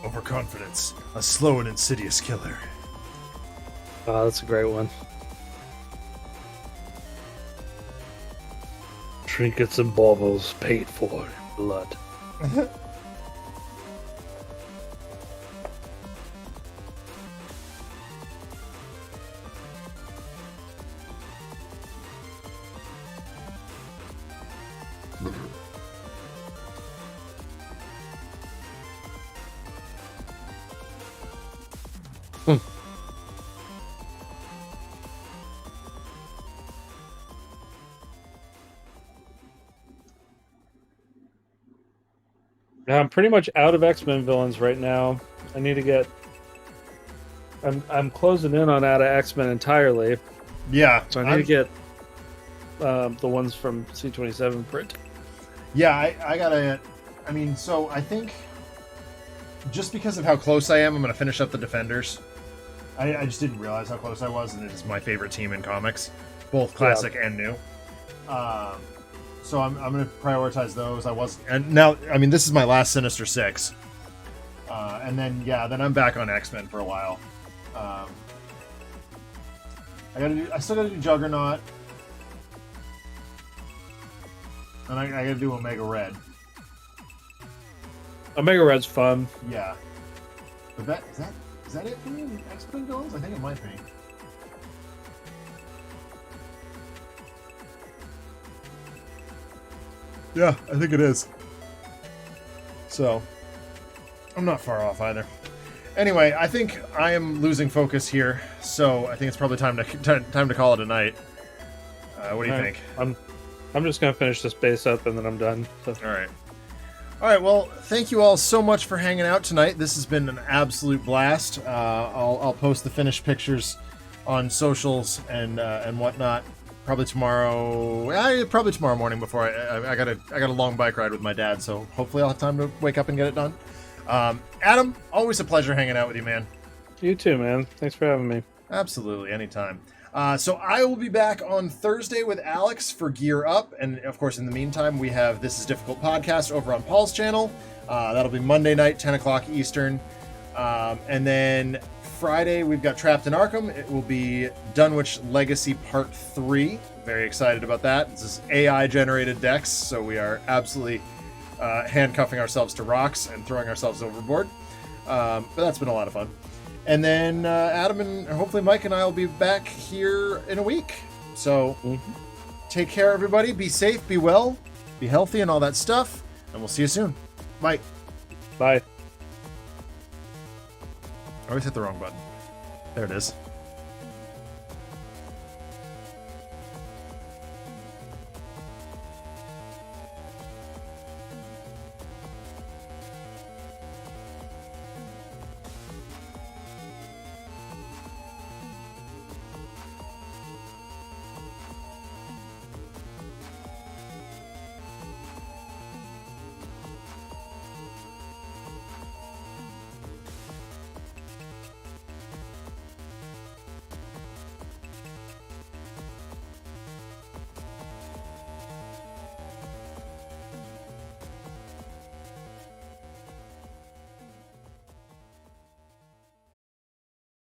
Overconfidence, a slow and insidious killer. Oh, that's a great one. Trinkets and baubles paid for in blood. Now, I'm pretty much out of X-Men villains right now. I need to get. I'm closing in on out of X-Men entirely. Yeah. So I need to get the ones from C27 print. Yeah, I gotta. I mean, so I think just because of how close I am, I'm gonna finish up the Defenders. I just didn't realize how close I was, and it is my favorite team in comics, both classic and new. So I'm going to prioritize those. And now, I mean, this is my last Sinister Six. And then, then I'm back on X-Men for a while. I still gotta do Juggernaut. And I gotta do Omega Red. Omega Red's fun. Yeah. But is that it for me? X-Men goals? I think it might be. Yeah, I think it is. So, I'm not far off either. Anyway, I think I am losing focus here, so I think it's probably time to call it a night. What do you think? I'm just gonna finish this base up and then I'm done. So. All right. Well, thank you all so much for hanging out tonight. This has been an absolute blast. I'll post the finished pictures on socials and whatnot. Probably tomorrow. Probably tomorrow morning. Before I got a long bike ride with my dad, so hopefully I'll have time to wake up and get it done. Adam, always a pleasure hanging out with you, man. You too, man. Thanks for having me. Absolutely, anytime. So I will be back on Thursday with Alex for Gear Up, and of course, in the meantime, we have This Is Difficult podcast over on Paul's channel. That'll be Monday night, 10 o'clock Eastern, and then Friday we've got Trapped in Arkham. It will be Dunwich Legacy Part 3. Very excited about that. This is AI generated decks, so we are absolutely handcuffing ourselves to rocks and throwing ourselves overboard. But that's been a lot of fun. And then Adam and hopefully Mike and I will be back here in a week. So take care, everybody. Be safe, be well, be healthy, and all that stuff. And we'll see you soon. Bye. Bye. I always hit the wrong button. There it is.